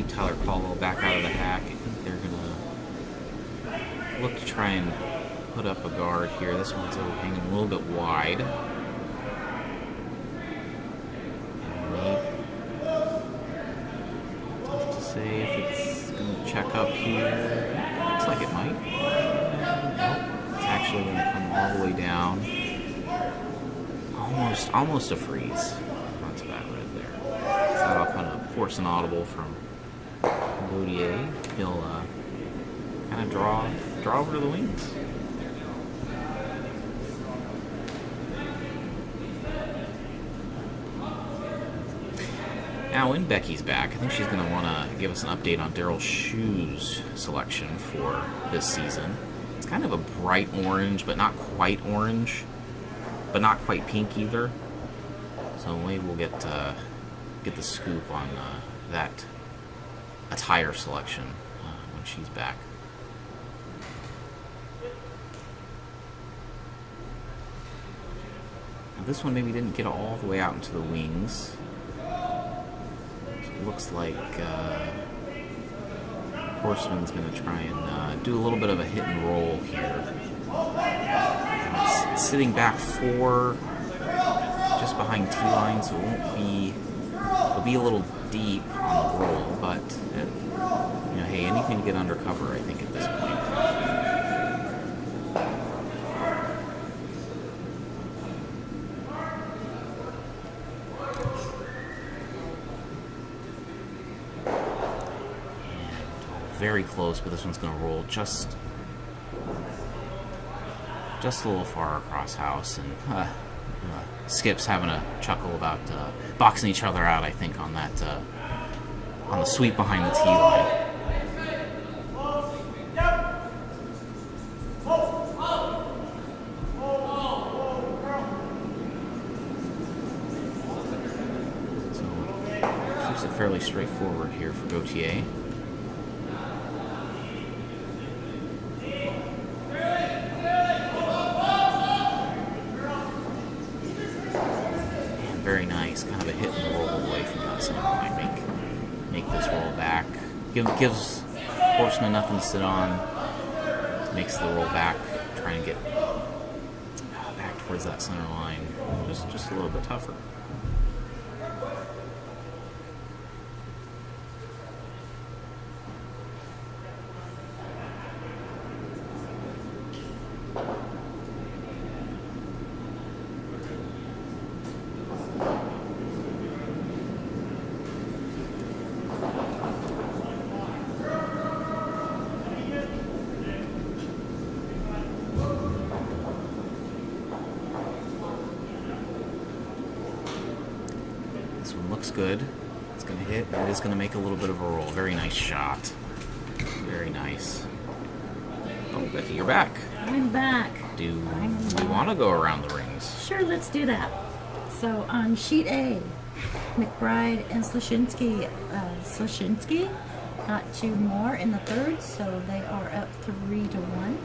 S1: Tyler Caldwell back out of the hack. I think they're gonna look to try and put up a guard here. This one's hanging a little bit wide. Tough to say if it's gonna check up here. Looks like it might. Nope. It's actually gonna come all the way down. Almost a freeze. Not too bad right there. So that'll kind of force an audible from Gautier. He'll kind of draw over to the wings. Now when Becky's back, I think she's going to want to give us an update on Daryl Shue's selection for this season. It's kind of a bright orange, but not quite orange, but not quite pink either. So maybe we'll get the scoop on that attire selection when she's back. Now this one maybe didn't get all the way out into the wings. It looks like Horseman's going to try and do a little bit of a hit and roll here. It's sitting back 4, just behind T-line, so it won't be. It'll be a little deep on the roll, but hey, anything to get under cover, I think, at this point. And very close, but this one's going to roll just a little far across house, and Skip's having a chuckle about boxing each other out, I think, on that on the sweep behind the tee line. So keeps it fairly straightforward here for Gautier. Very nice, kind of a hit and roll away from that center line. Make this roll back. Gives Horseman nothing to sit on. Makes the roll back, trying to get back towards that center line. Just a little bit tougher. Looks good. It's going to hit, and it is going to make a little bit of a roll. Very nice shot. Very nice. Oh, Becky, you're back.
S2: I'm back.
S1: Do we want to go around the rings?
S2: Sure, let's do that. So on sheet A, McBride and Slashinsky. Slashinsky got 2 more in the third, so they are up 3-1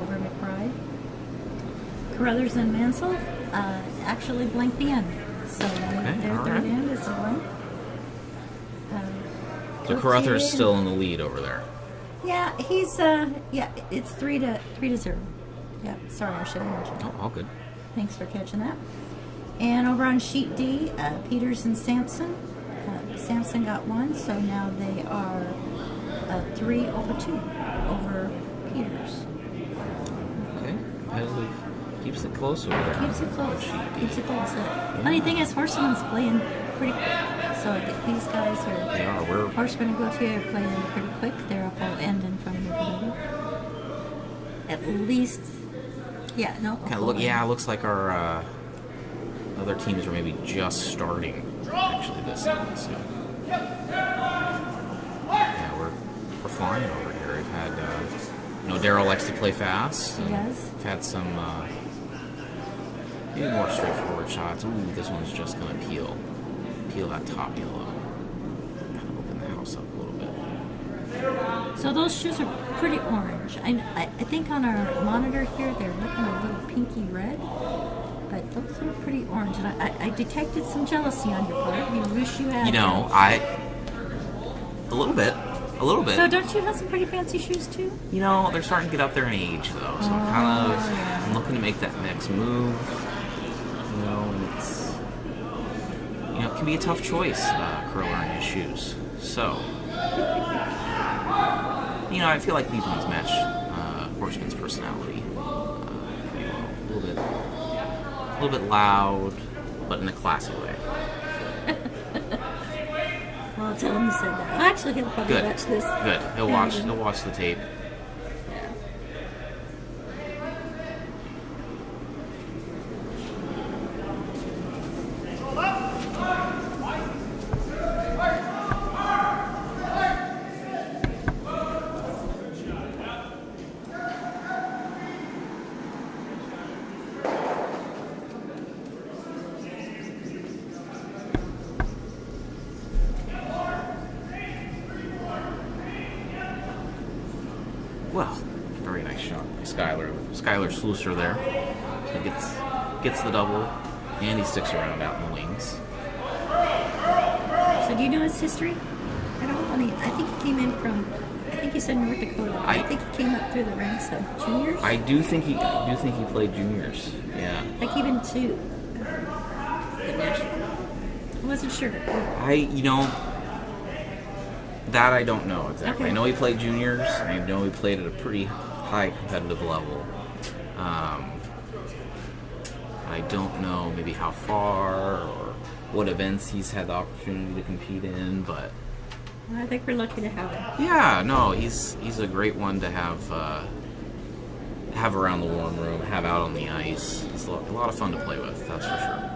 S2: over McBride. Carruthers and Mansell actually blanked the end. So their third end is a blank.
S1: So Carruthers still in the lead over there.
S2: Yeah, he's it's 3-0. Yeah, sorry, I should have mentioned.
S1: Oh, all good.
S2: Thanks for catching that. And over on sheet D, Peters and Sampson. Sampson got 1, so now they are 3-2 over Peters.
S1: Okay, competitive. Keeps it close over there.
S2: Keeps it close. Keeps it close. Funny thing is, Horseman's playing pretty quick. So these guys are.
S1: They are.
S2: Horseman and Gautier are playing pretty quick. They're up all end in front of everybody. At least, yeah, no.
S1: Kind of look. Yeah, it looks like our other teams are maybe just starting. actually this season. So yeah, we're flying over here. We've had Daryl likes to play fast. And
S2: Yes.
S1: we've had some maybe more straightforward shots. Ooh, this one's just gonna peel that top yellow. Kind of open the house up a little bit.
S2: So those shoes are pretty orange. I think on our monitor here they're looking a little pinky red, but those are pretty orange. And I detected some jealousy on your part. You wish you had.
S1: A little bit.
S2: So don't you have some pretty fancy shoes too?
S1: They're starting to get up there in age though, so I'm looking to make that next move. And it's it can be a tough choice, curler in his shoes. So I feel like these ones match Horseman's personality pretty well. A little bit loud, but in a classy way.
S2: Well, tell him you said that. Actually, he'll probably watch this.
S1: Good. He'll watch the tape.
S2: Yeah.
S1: Well, very nice shot by Skylar Slusser there. He gets the double, and he sticks around out in the wings.
S2: So do you know his history at all? I think he came in from, I think he said North Dakota. I think he came up through the ranks of juniors.
S1: I do think he played juniors. Yeah.
S2: Like even to the national. I wasn't sure.
S1: That I don't know exactly.
S2: Okay.
S1: I know he played juniors. I know he played at a pretty high competitive level. I don't know maybe how far or what events he's had the opportunity to compete in, but
S2: I think we're lucky to have him.
S1: yeah, no, he's a great one to have around the warm room, have out on the ice. It's a lot of fun to play with, that's for sure.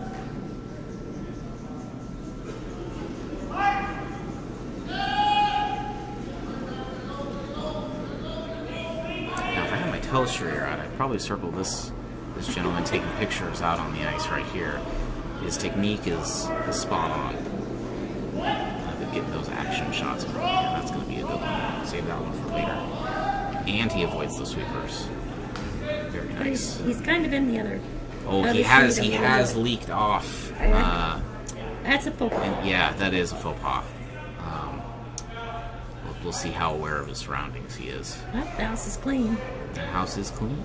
S1: Illustrator on. I'd probably circle this gentleman taking pictures out on the ice right here. His technique is spot on. Getting those action shots, that's going to be a good one. Save that one for later. And he avoids the sweepers. Very nice.
S2: He's kind of in the other.
S1: Oh, he has leaked off.
S2: That's a faux pas.
S1: Yeah, that is a faux pas. We'll see how aware of his surroundings he is.
S2: Well, the house is clean.
S1: The house is clean.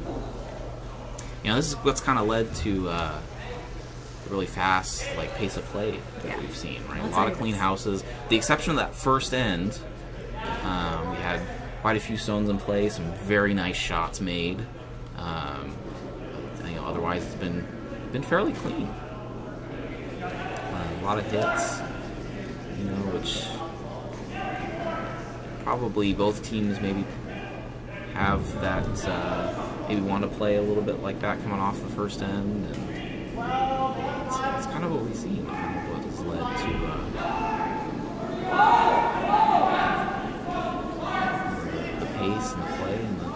S1: This is what's kind of led to the really fast pace of play that we've seen, right? A lot of clean houses. The exception of that first end, we had quite a few stones in play, some very nice shots made. Otherwise, it's been fairly clean. A lot of hits, which probably both teams maybe have that, maybe want to play a little bit like that coming off the first end, and it's kind of what we've seen, kind of what has led to the pace and the play and the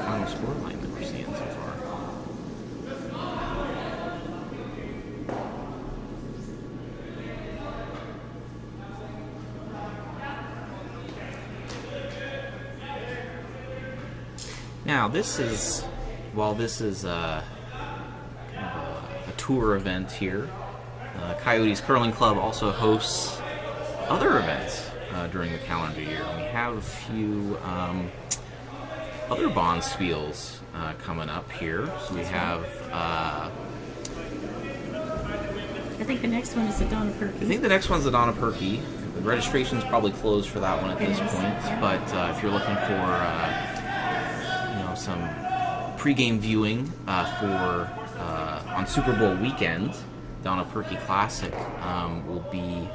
S1: final score line that we're seeing so far. Now, this is kind of a tour event here, Coyotes Curling Club also hosts other events during the calendar year. We have a few other bonspiels coming up here. So we have...
S2: I think the next one is the Donna Perky.
S1: I think the next one's the Donna Perky. The registration's probably closed for that one at this point,
S2: yeah.
S1: But if you're looking for some pregame viewing for on Super Bowl weekend, Donna Perky Classic will be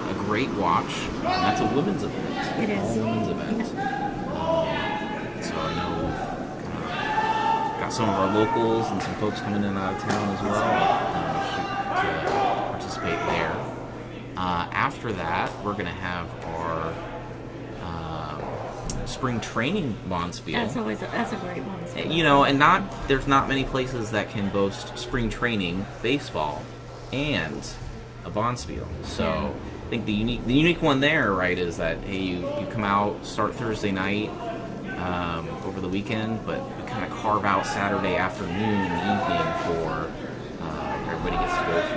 S1: a great watch. That's a women's event.
S2: It is.
S1: All women's event.
S2: Yeah.
S1: So I know we've got some of our locals and some folks coming in and out of town as well. to participate there. After that, we're going to have our spring training bonspiel.
S2: That's a great one.
S1: You know, and there's not many places that can boast spring training baseball and a bonspiel. So I think the unique one there, right, is that hey, you come out, start Thursday night over the weekend, but we kind of carve out Saturday afternoon and evening for everybody gets to go to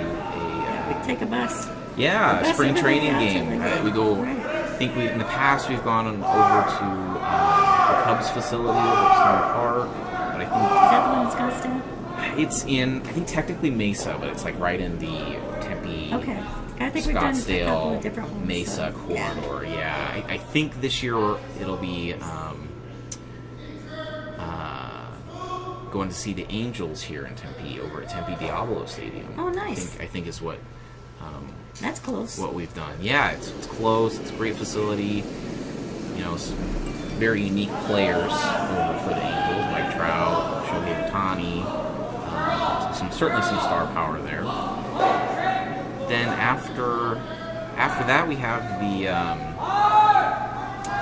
S2: we take a bus.
S1: a spring training game. We go.
S2: Right.
S1: I think in the past we've gone over to the Cubs facility over at Summer Park, but I think
S2: Is that the one that's Scottsdale?
S1: it's in, I think technically Mesa, but it's like right in the Tempe,
S2: Okay. I think we've done a couple
S1: Scottsdale,
S2: of different ones.
S1: Mesa corridor. Yeah, I think this year it'll be going to see the Angels here in Tempe over at Tempe Diablo Stadium.
S2: Oh, nice.
S1: I think is what
S2: That's close.
S1: what we've done. Yeah, it's close. It's a great facility. You know, some very unique players over for the Angels, Mike Trout, Shohei Ohtani. Certainly some star power there. Then after that, we have the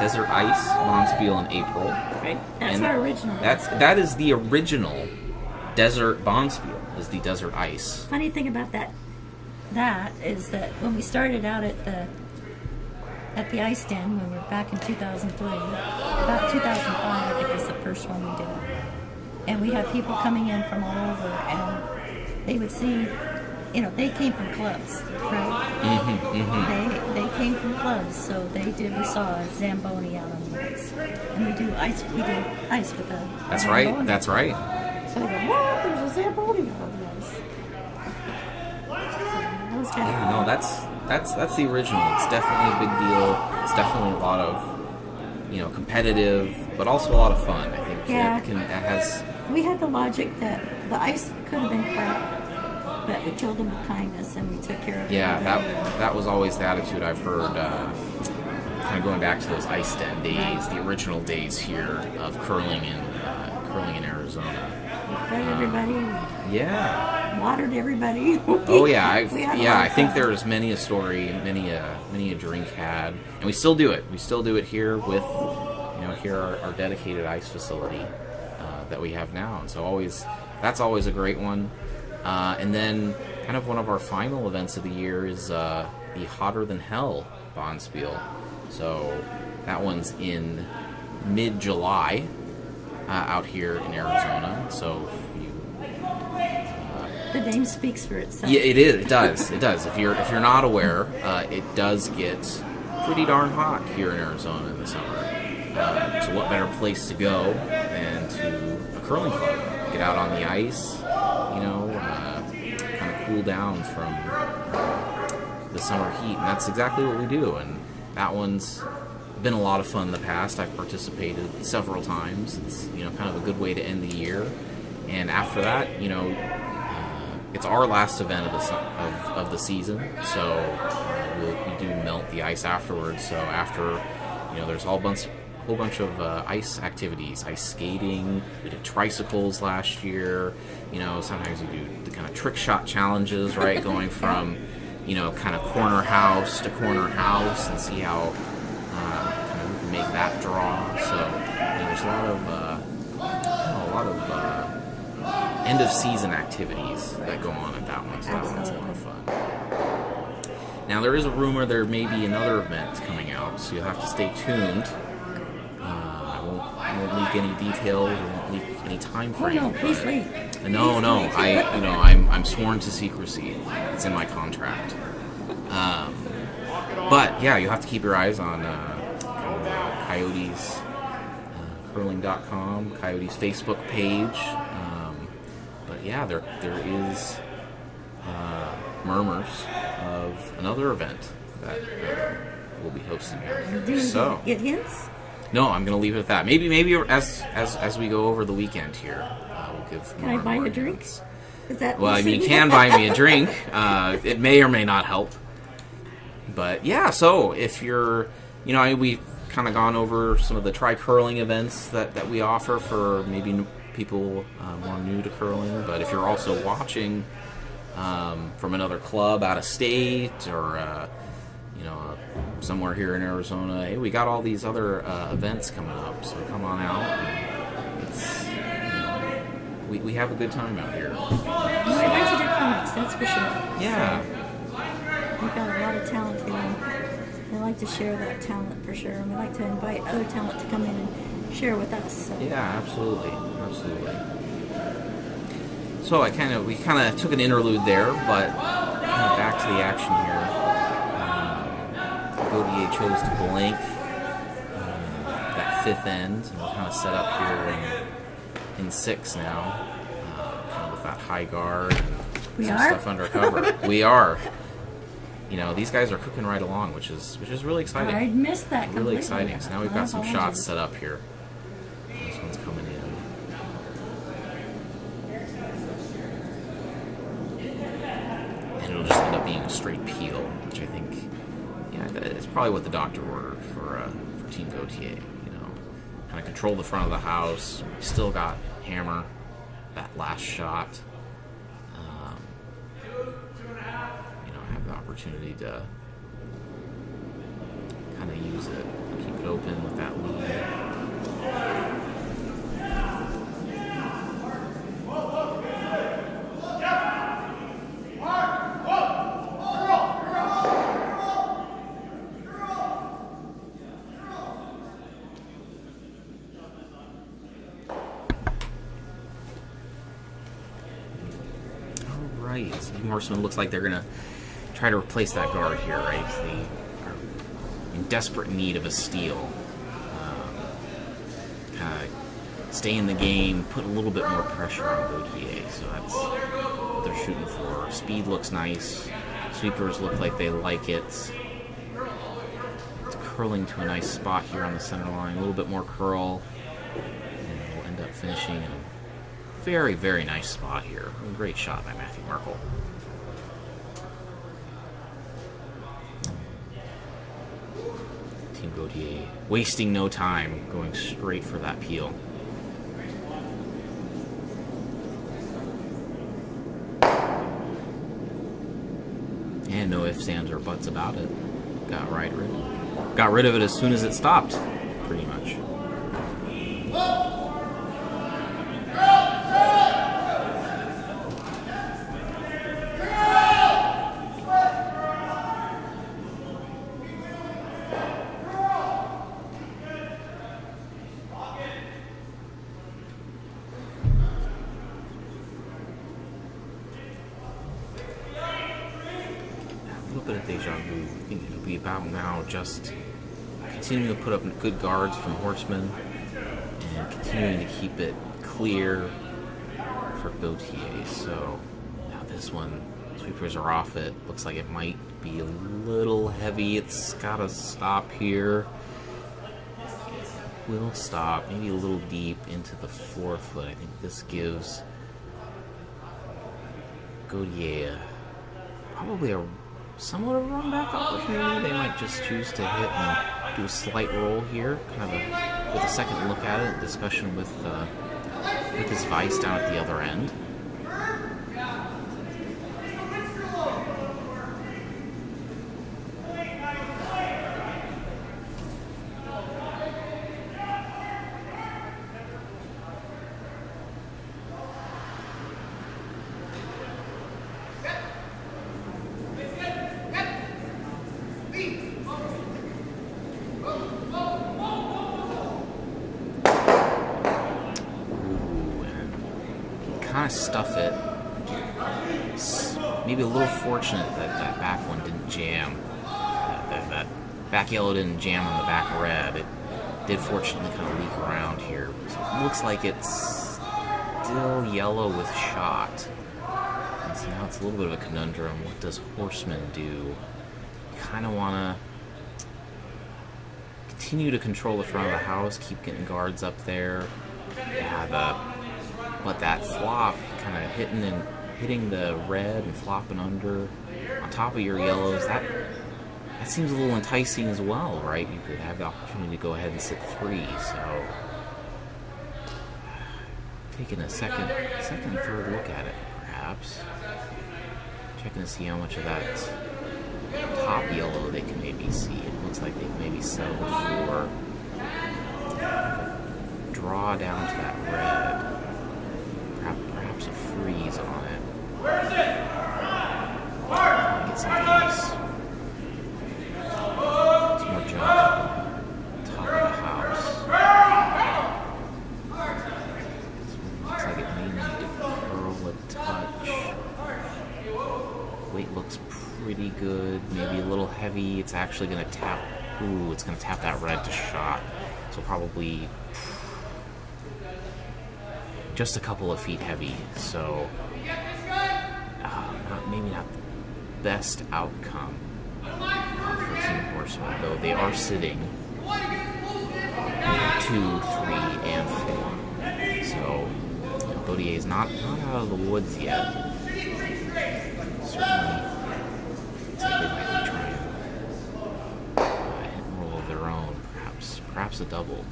S1: Desert Ice bonspiel in April.
S2: Right. That's
S1: And
S2: our original.
S1: That is the original Desert bonspiel. Is the Desert Ice.
S2: Funny thing about that is that when we started out at the ice den when we were back in 2003, about 2005 I think was the first one we did, and we had people coming in from all over, and they would see, you know, they came from clubs, right? They came from clubs, so we saw a Zamboni out on the ice, and we do ice with a
S1: That's
S2: Zamboni.
S1: right. That's right.
S2: So they go, what? There's a Zamboni out on the ice. That was kind of
S1: Yeah, no, that's the original. It's definitely a big deal. It's definitely a lot of, competitive, but also a lot of fun. I think
S2: Yeah.
S1: it has.
S2: We had the logic that the ice could have been crap, but we killed them with kindness and we took care of
S1: Yeah,
S2: them.
S1: that was always the attitude I've heard. Kind of going back to those ice den days, the original days here of curling in Arizona.
S2: Fed everybody,
S1: Yeah.
S2: watered everybody.
S1: Oh yeah,
S2: We had a lot
S1: I
S2: of
S1: think
S2: fun.
S1: there's many a story, many a drink had, and we still do it. We still do it here with, our dedicated ice facility that we have now, and so that's always a great one. And then kind of one of our final events of the year is the Hotter Than Hell bonspiel. So that one's in mid-July out here in Arizona. So if you
S2: The name speaks for itself.
S1: Yeah, it is. It does. It does. If you're not aware, it does get pretty darn hot here in Arizona in the summer. So what better place to go than to a curling club? Get out on the ice, kind of cool down from the summer heat, and that's exactly what we do. And that one's been a lot of fun in the past. I've participated several times. It's kind of a good way to end the year. And after that, it's our last event of the season, so we do melt the ice afterwards. So after, there's a whole bunch of ice activities, ice skating. We did tricycles last year. Sometimes we do the kind of trick shot challenges, right? Going from, kind of corner house to corner house, and see how kind of we can make that draw. So there's a lot of end of season activities that go on at that one. So that one's a lot of fun. Now there is a rumor there may be another event coming out, so you'll have to stay tuned. I won't leak any details. I won't leak any time frame.
S2: Oh no, please leave.
S1: No. I'm sworn to secrecy. It's in my contract. But yeah, you'll have to keep your eyes on Coyotes, curling.com, Coyotes Facebook page. But yeah, there is murmurs of another event that we'll be hosting. So
S2: Get hints?
S1: no, I'm going to leave it at that. Maybe as we go over the weekend here, we'll give.
S2: Can I buy you a drink? Is that
S1: Well, I mean, you can buy me a drink. It may or may not help. But yeah, so if you're, we've kind of gone over some of the try curling events that we offer for maybe people more new to curling. But if you're also watching from another club out of state or somewhere here in Arizona. Hey, we got all these other events coming up, so come on out. We have a good time out here.
S2: We like to do comics, that's for sure.
S1: Yeah.
S2: So, we've got a lot of talent here, and we like to share that talent for sure, and we like to invite other talent to come in and share with us. So.
S1: Yeah, absolutely. So we kind of took an interlude there, but kind of back to the action here. Gautier chose to blank that fifth end, and we're kind of set up here in 6 now, kind of with that high guard and some stuff under cover. We are. These guys are cooking right along, which is really exciting.
S2: I missed that completely.
S1: Really exciting. So now we've got some shots set up here. This one's coming in. And it'll just end up being a straight peel, which I think, it's probably what the doctor ordered for Team Gautier. Kind of control the front of the house. We still got hammer that last shot. Have the opportunity to kind of use it, keep it open with that lead. Team Horseman looks like they're going to try to replace that guard here, right? They are in desperate need of a steal. Stay in the game, put a little bit more pressure on Gautier. So that's what they're shooting for. Speed looks nice. Sweepers look like they like it. It's curling to a nice spot here on the center line. A little bit more curl. And we'll end up finishing in a very, very nice spot here. A great shot by Matthew Merkel. Team Gautier wasting no time, going straight for that peel. And no ifs, ands, or buts about it. Got rid of it as soon as it stopped, pretty much. Bit of deja vu. I think it'll be about now just continuing to put up good guards from Horsemen and continuing to keep it clear for Gautier. So now this one, sweepers are off it. Looks like it might be a little heavy. It's got to stop here. It will stop. Maybe a little deep into the forefoot. I think this gives Gautier probably a somewhat of a run back opportunity. They might just choose to hit and do a slight roll here, kind of with a second look at it, discussion with his vice down at the other end. Stuff it. Maybe a little fortunate that back one didn't jam. That back yellow didn't jam on the back red. It did fortunately kind of leak around here. So it looks like it's still yellow with shot. And so now it's a little bit of a conundrum. What does Horseman do? You kind of want to continue to control the front of the house, keep getting guards up there. Yeah, but that flop kind of hitting the red and flopping under on top of your yellows, that seems a little enticing as well, right? You could have the opportunity to go ahead and sit 3, so taking a second, third look at it, perhaps. Checking to see how much of that top yellow they can maybe see. It looks like they've maybe settled for draw down to that red. Perhaps a freeze on it. Get something else. Some more junk up on top of the house. This one looks like it may need to curl a touch. Weight looks pretty good, maybe a little heavy. It's actually going to tap. Ooh, it's going to tap that red to shot. So probably just a couple of feet heavy. So maybe not the best outcome for Team Horsemen, though they are sitting 2, 3, and 4. So Gautier is not out of the woods yet. Certainly, it's like they might be trying hit and roll of their own, perhaps a double.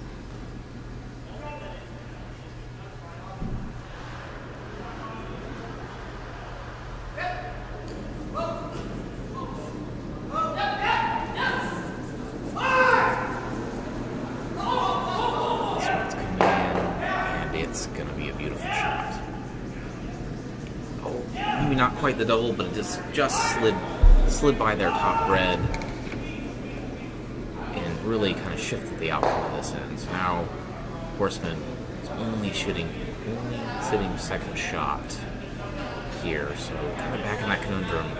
S1: Not quite the double, but it just slid by their top red and really kind of shifted the outcome of this end. So now Horseman is only sitting second shot here, so kind of back in that conundrum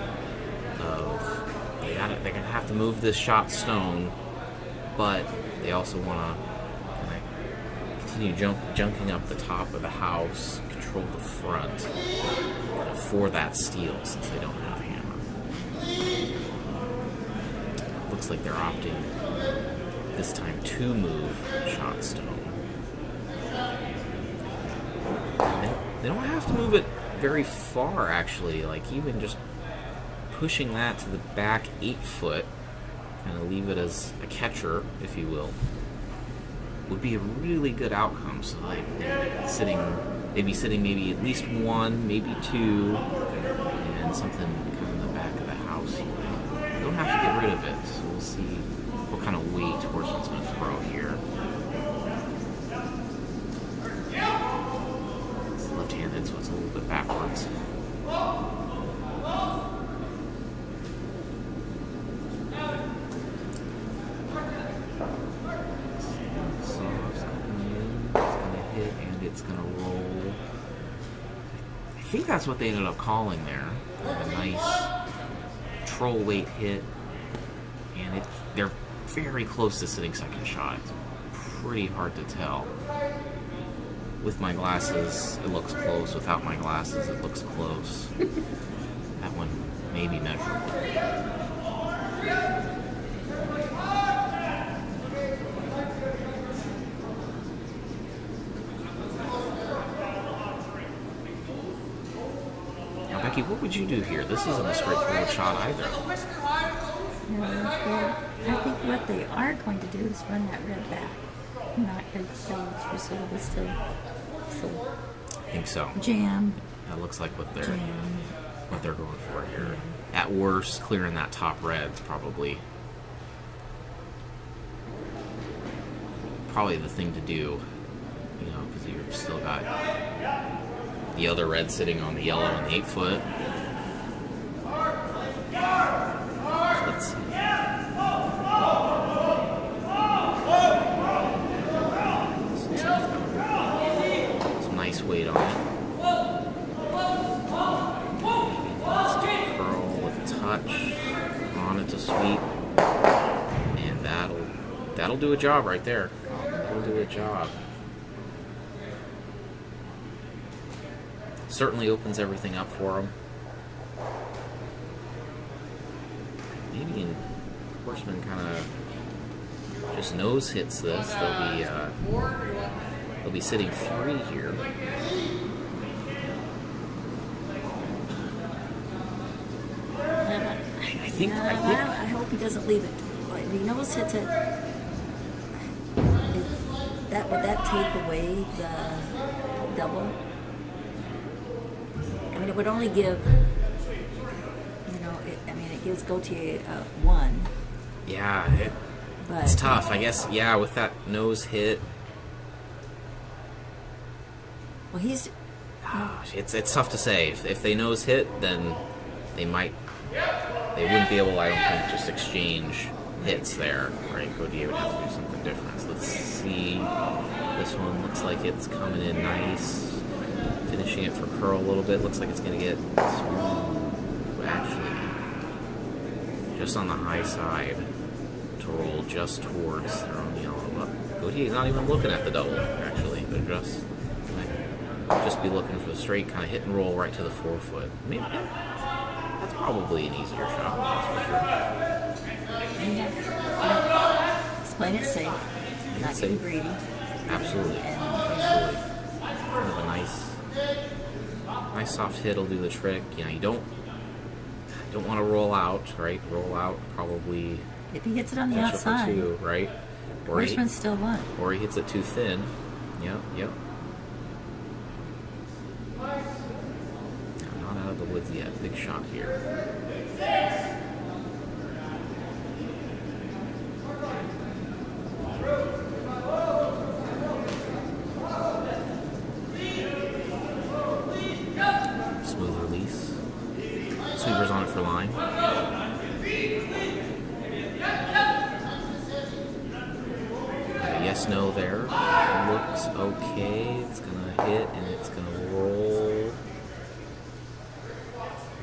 S1: of they're gonna have to move this shot stone, but they also want to kind of continue junking up the top of the house, control the front for that steel since they don't have hammer. Looks like they're opting this time to move shot stone. They don't have to move it very far, actually. Like even just pushing that to the back 8 foot, kind of leave it as a catcher, if you will, would be a really good outcome. So like they'd be sitting maybe at least 1, maybe 2, and something kind of in the back of the house. You don't have to get rid of it, so we'll see what kind of weight Horseman's going to throw here. It's left-handed, so it's a little bit backwards. It's going to roll. I think that's what they ended up calling there. A nice troll weight hit. And they're very close to sitting second shot. It's pretty hard to tell. With my glasses, it looks close. Without my glasses, it looks close. That one may be measurable. Becky, what would you do here? This isn't a straightforward shot either.
S2: No, I think what they are going to do is run that red back. Not going to tell you so it still
S1: I think so.
S2: Jam.
S1: That looks like what they're going for here. At worst, clearing that top red's probably the thing to do. You know, because you've still got the other red sitting on the yellow and the 8 foot. So let's see. Some nice weight on it. Let's curl with touch on it to sweep, and that'll do a job right there. That'll do a job. Certainly opens everything up for them. Maybe in Horseman kind of just nose hits this. They'll be sitting 3 here.
S2: I hope he doesn't leave it. If he nose hits it, would that take away the double? I mean, it would only give mean, it gives Gautier 1.
S1: Yeah,
S2: But
S1: it's tough. I guess, yeah, with that nose hit,
S2: well, he's
S1: it's tough to say. If they nose hit, then they wouldn't be able, I don't think, just exchange hits there, right? Gautier would have to do something different. So let's see. This one looks like it's coming in nice. Finishing it for curl a little bit. Looks like it's going to get actually just on the high side to roll just towards their own yellow up. Gautier's not even looking at the double, actually. They're just be looking for the straight, kind of hit and roll right to the forefoot. Maybe that's probably an easier shot, that's for sure.
S2: Just playing it safe, not getting greedy.
S1: Absolutely. Absolutely. Kind of a nice soft hit will do the trick. You know, you don't want to roll out, right? Roll out probably.
S2: If he hits it on the
S1: potential for
S2: outside,
S1: two, right?
S2: Horseman's still one.
S1: Or he hits it too thin. Yep. Not out of the woods yet. Big shot here. Smooth release. Sweeper's on it for line. Yes, no there. Looks okay. It's gonna hit and it's gonna roll.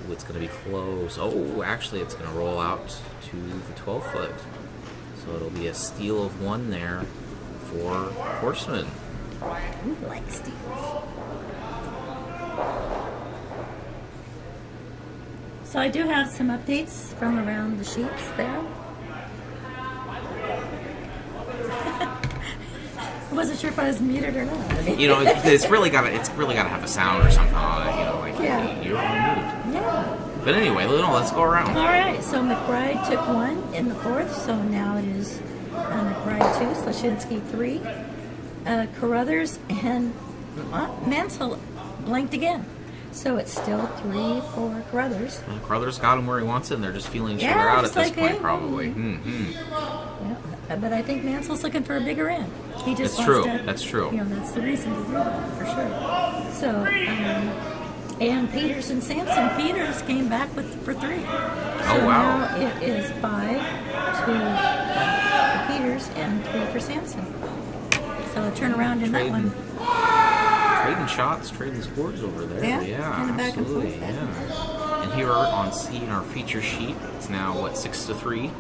S1: Ooh, it's gonna be close. Oh, actually, it's gonna roll out to the 12 foot. So it'll be a steal of one there for Horseman.
S2: We like steals. So I do have some updates from around the sheets there. I wasn't sure if I was muted or not.
S1: You know, it's really gotta have a sound or something on it. You know, like
S2: Yeah.
S1: you're on mute.
S2: Yeah.
S1: But anyway, let's go around.
S2: All right. So McBride took 1 in the 4th. So now it is McBride 2, Slashinsky 3, Carruthers, and Mansell blanked again. So it's still 3 for Carruthers.
S1: Well, Carruthers got him where he wants it, and they're just feeling each
S2: Yeah,
S1: other out at
S2: just
S1: this
S2: like
S1: point,
S2: him.
S1: probably.
S2: Yeah. But I think Mansell's looking for a bigger end. He just
S1: That's
S2: wants
S1: true.
S2: to,
S1: That's true.
S2: You know, that's the reason to do that, for sure. So, and Peters and Sampson. Peters came back for 3. So
S1: wow.
S2: now it is 5 for Peters and 3 for Sampson. So a turnaround in that one.
S1: Trading shots, trading scores over there.
S2: Yeah, kind of back and
S1: absolutely.
S2: forth.
S1: Yeah. And here on our feature sheet, it's now 6-3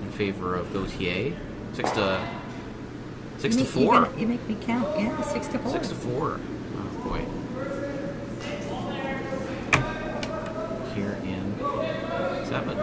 S1: in favor of Gautier. 6-4.
S2: You make me count. Yeah, 6-4.
S1: 6-4. Oh boy. Here in 7.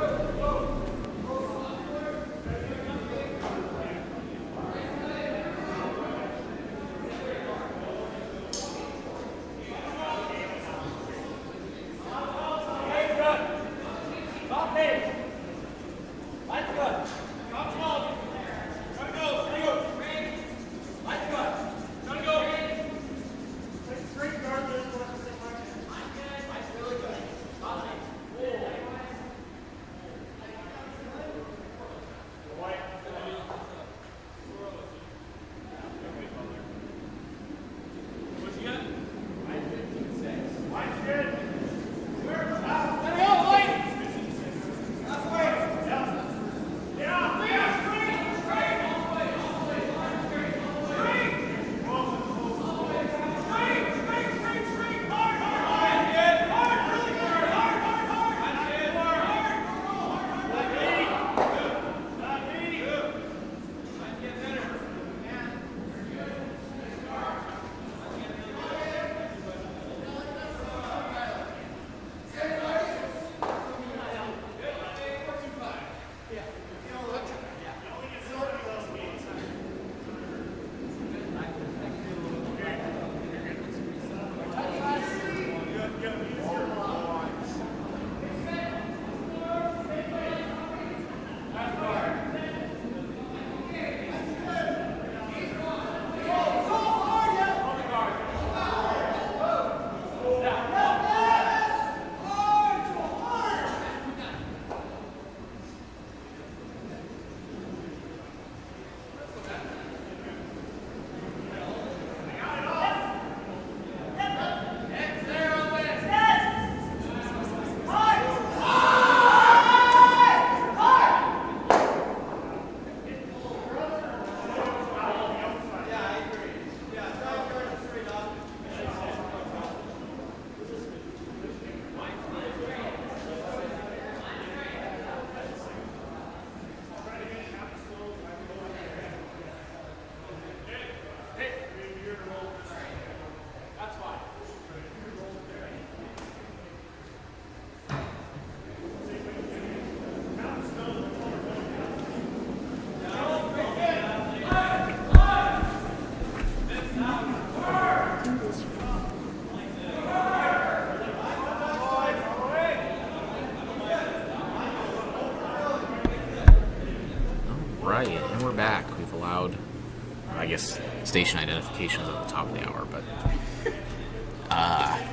S1: I guess station identification is at the top of the hour, but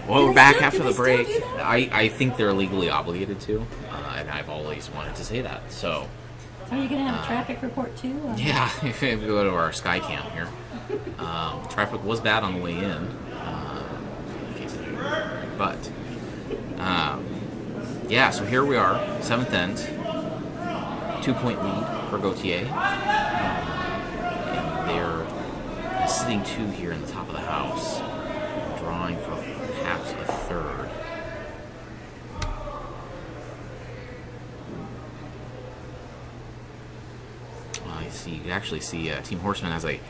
S1: well, we're back after the break. I think they're legally obligated to, and I've always wanted to say that. So
S2: are you going to have a traffic report too?
S1: yeah, if we go to our sky cam here, traffic was bad on the way in case you but yeah. So here we are, 7th end, 2-point lead for Gautier. And they're sitting 2 here in the top of the house, drawing for perhaps a third. I see. You actually see Team Horseman has a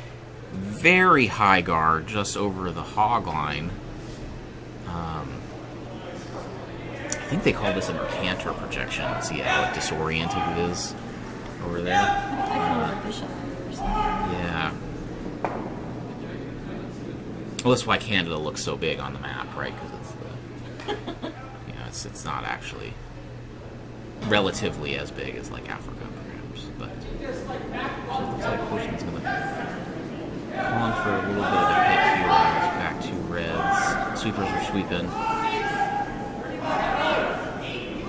S1: very high guard just over the hog line. I think they call this a mercanter projection. See how disoriented it is over there?
S2: I call it a bishop or something.
S1: Yeah. Well, that's why Canada looks so big on the map, right? Because it's the, you know, it's not actually relatively as big as like Africa, perhaps. But so it looks like Horseman's gonna call on for a little bit of a hit here. Back to Reds. Sweepers are sweeping.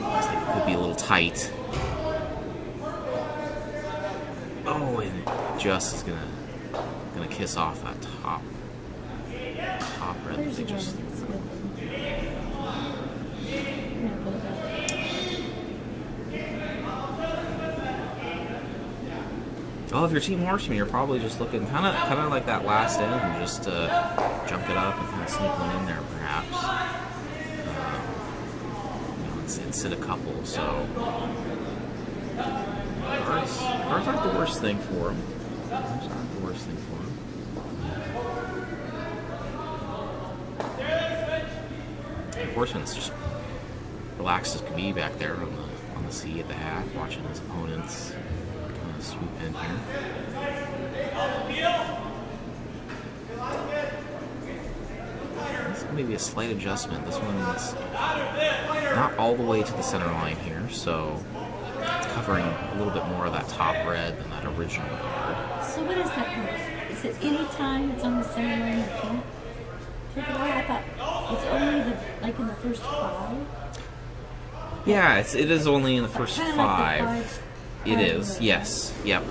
S1: Looks like it could be a little tight. Oh, and just is gonna kiss off that top red that they just threw. Well, if you're Team Horseman, you're probably just looking kind of like that last end, and just jump it up and kind of sneak one in there, perhaps. You know, and sit a couple. So guards aren't the worst thing for him. Guards aren't the worst thing for him. Horseman's just relaxed as can be back there on the sea at the half, watching his opponents kind of swoop in here. This may be a slight adjustment. This one's not all the way to the center line here, so it's covering a little bit more of that top red than that original guard.
S2: So what is that? Is it any time it's on the center line you can't take it away? I thought it's only like in the first 5.
S1: Yeah, it is only in the first
S2: Kinda
S1: 5.
S2: Like
S1: It is, yes, yep.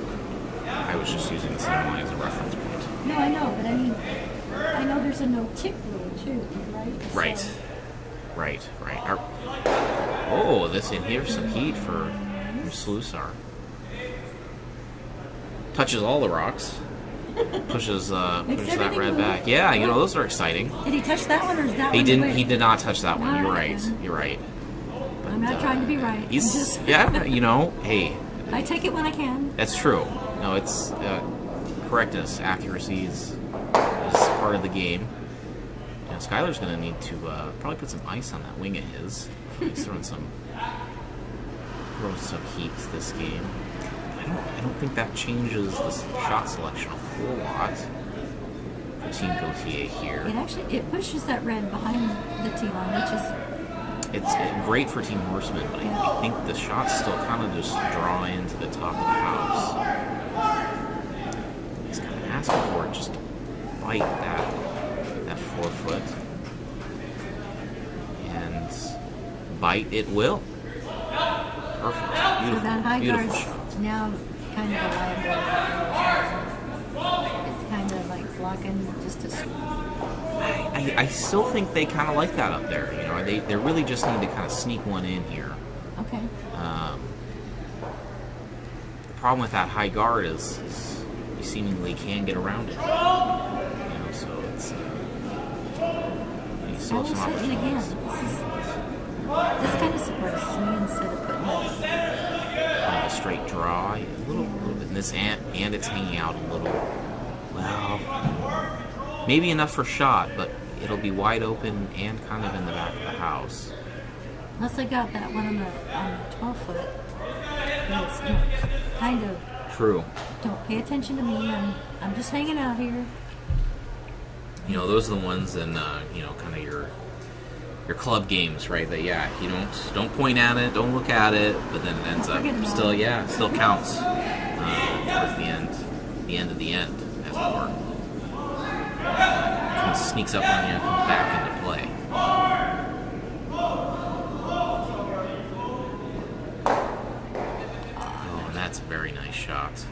S1: I was just using the center line as a reference point.
S2: No, I know, but I mean, I know there's a no tick rule too, right?
S1: Right,
S2: So,
S1: right. Oh, and here's some heat from Sluisar. Touches all the rocks. Pushes that red back. Yeah, you know, those are exciting.
S2: Did he touch that one or is that
S1: He
S2: one?
S1: didn't. He did not touch that one. You're
S2: Alright,
S1: right.
S2: then.
S1: You're right. But,
S2: I'm not trying to be right.
S1: He's yeah. You know, hey,
S2: I take it when I can.
S1: that's true. No, it's correctness, accuracy is part of the game. You know, Skylar's going to need to probably put some ice on that wing of his. He's throwing some heat this game. I don't think that changes the shot selection a whole lot for Team Gautier here.
S2: It pushes that red behind the T-line, which is
S1: It's great for Team Horseman, but I think the shots still kind of just draw into the top of the house. He's kind of asking for it just to bite that forefoot. And bite it will. Perfect. Beautiful.
S2: so that high
S1: Beautiful
S2: guard's
S1: shot.
S2: now kind of a liability. It's kind of like blocking just a.
S1: I still think they kind of like that up there. You know, they really just need to kind of sneak one in here.
S2: Okay.
S1: The problem with that high guard is you seemingly can get around it. You know, so it's you still have some
S2: And again,
S1: opportunities.
S2: this kind of surprises me instead of putting
S1: A straight draw, a little bit in this and it's hanging out a little. Well, maybe enough for shot, but it'll be wide open and kind of in the back of the house.
S2: unless I got that one on the 12-foot. It's kind of
S1: True.
S2: don't pay attention to me. I'm just hanging out here.
S1: You know, those are the ones in you know, kind of your club games, right? That you don't point at it, don't look at it, but then it ends up still counts towards the end of the end, as it were. Kind of sneaks up on you and comes back into play. Oh, and that's a very nice shot.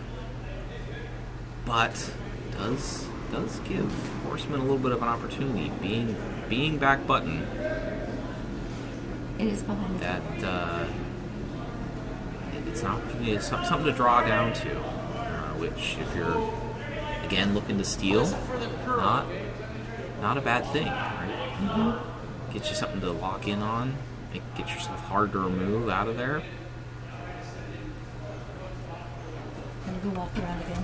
S1: But does give Horseman a little bit of an opportunity. Being back button.
S2: It is behind
S1: that it's an opportunity, it's something to draw down to, which if you're again looking to steal, not a bad thing, right?
S2: Mm-hmm.
S1: Get you something to lock in on, get yourself hard to remove out of there.
S2: I'm gonna go walk around again.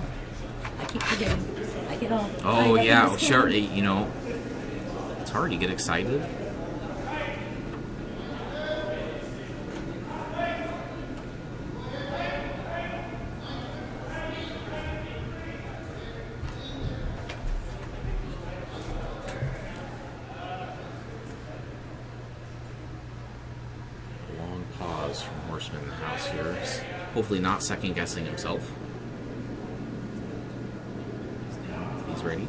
S2: I keep forgetting. I get all.
S1: Oh yeah, well, sure. You know, it's hard. You get excited. Long pause from Horseman in the house here. Hopefully not second guessing himself. He's ready.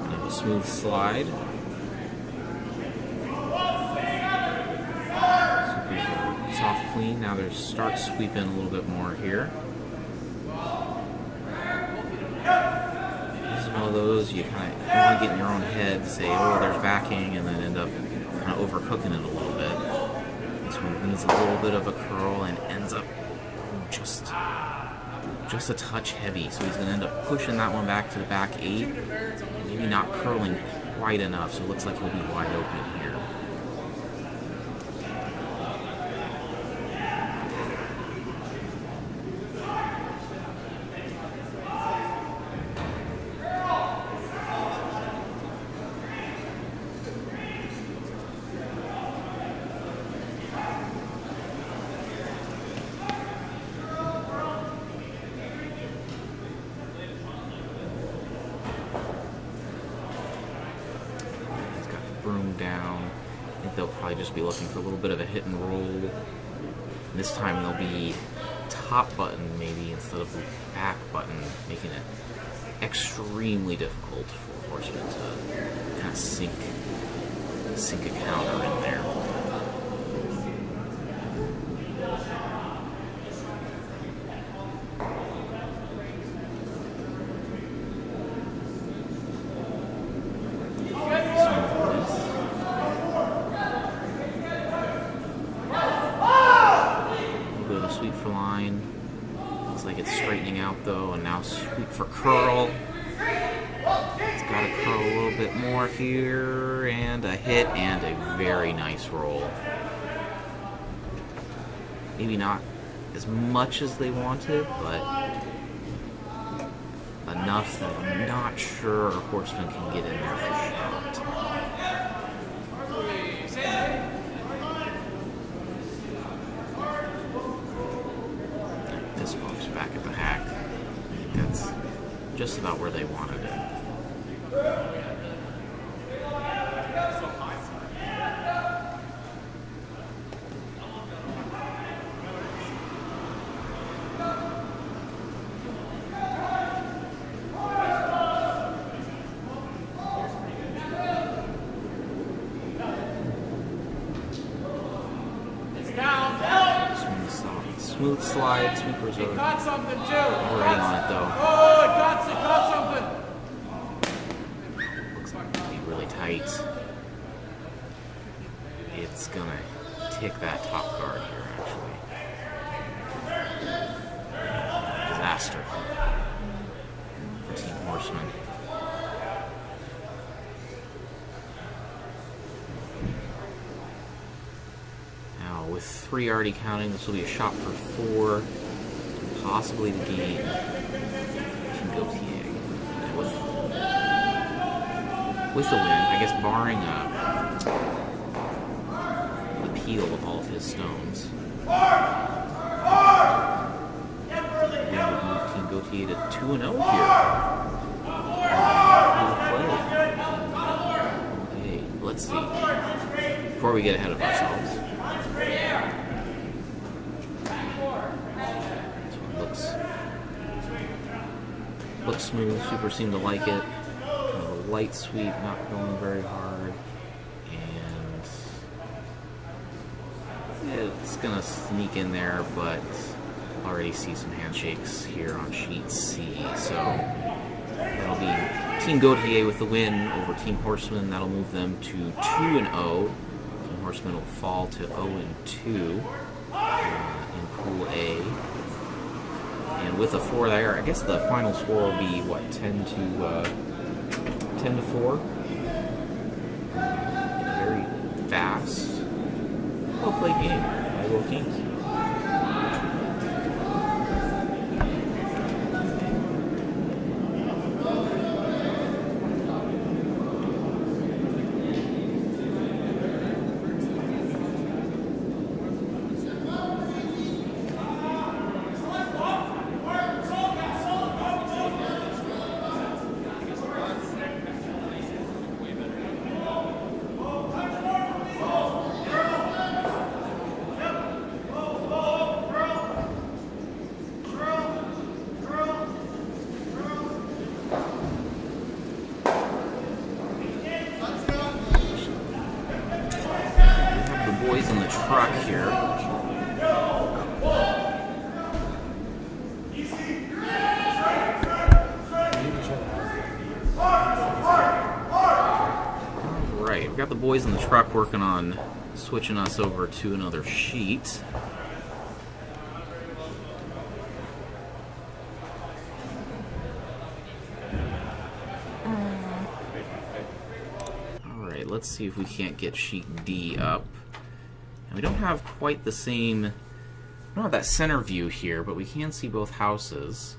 S1: And a smooth slide. Soft clean. Now they start sweeping a little bit more here. This is one of those you kind of want to get in your own head, say, oh, there's backing, and then end up kind of overcooking it a little bit. This one needs a little bit of a curl and ends up just a touch heavy, so he's going to end up pushing that one back to the back 8, and maybe not curling quite enough, so it looks like he'll be wide open here. Broom down. I think they'll probably just be looking for a little bit of a hit and roll. This time they'll be top button maybe instead of back button, making it extremely difficult for Horseman to kind of sink a counter in there. Sweep for line. Looks like it's straightening out though, and now sweep for curl. It's got to curl a little bit more here, and a hit and a very nice roll. Maybe not as much as they wanted, but enough that I'm not sure Horseman can get in there for shot. This bumps back at the hack. I think that's just about where they wanted it. Smooth slide, sweepers are
S3: got something too.
S1: already on it though.
S3: Oh, it got something.
S1: Looks like it'll be really tight. It's gonna tick that top guard here actually. Disaster for Team Horseman. With 3 already counting, this will be a shot for 4, possibly the game can go TA. And with the win, I guess barring the peel of all of his stones, the win would move Team Gautier to 2-0 here. Okay, let's see. Before we get ahead of ourselves. This one looks Looks smooth. Super seemed to like it. Kind of a light sweep, not going very hard. And it's going to sneak in there, but already see some handshakes here on sheet C. So that'll be Team Gautier with the win over Team Horseman. That'll move them to 2-0. Team Horseman will fall to 0-2 in Pool A. And with a 4 there, I guess the final score will be what, 10 to 4. Very fast. Well played game by both teams. Boys in the truck here. Alright, we've got the boys in the truck working on switching us over to another sheet. Alright, let's see if we can't get sheet D up. We don't have quite the same, we don't have that center view here, but we can see both houses.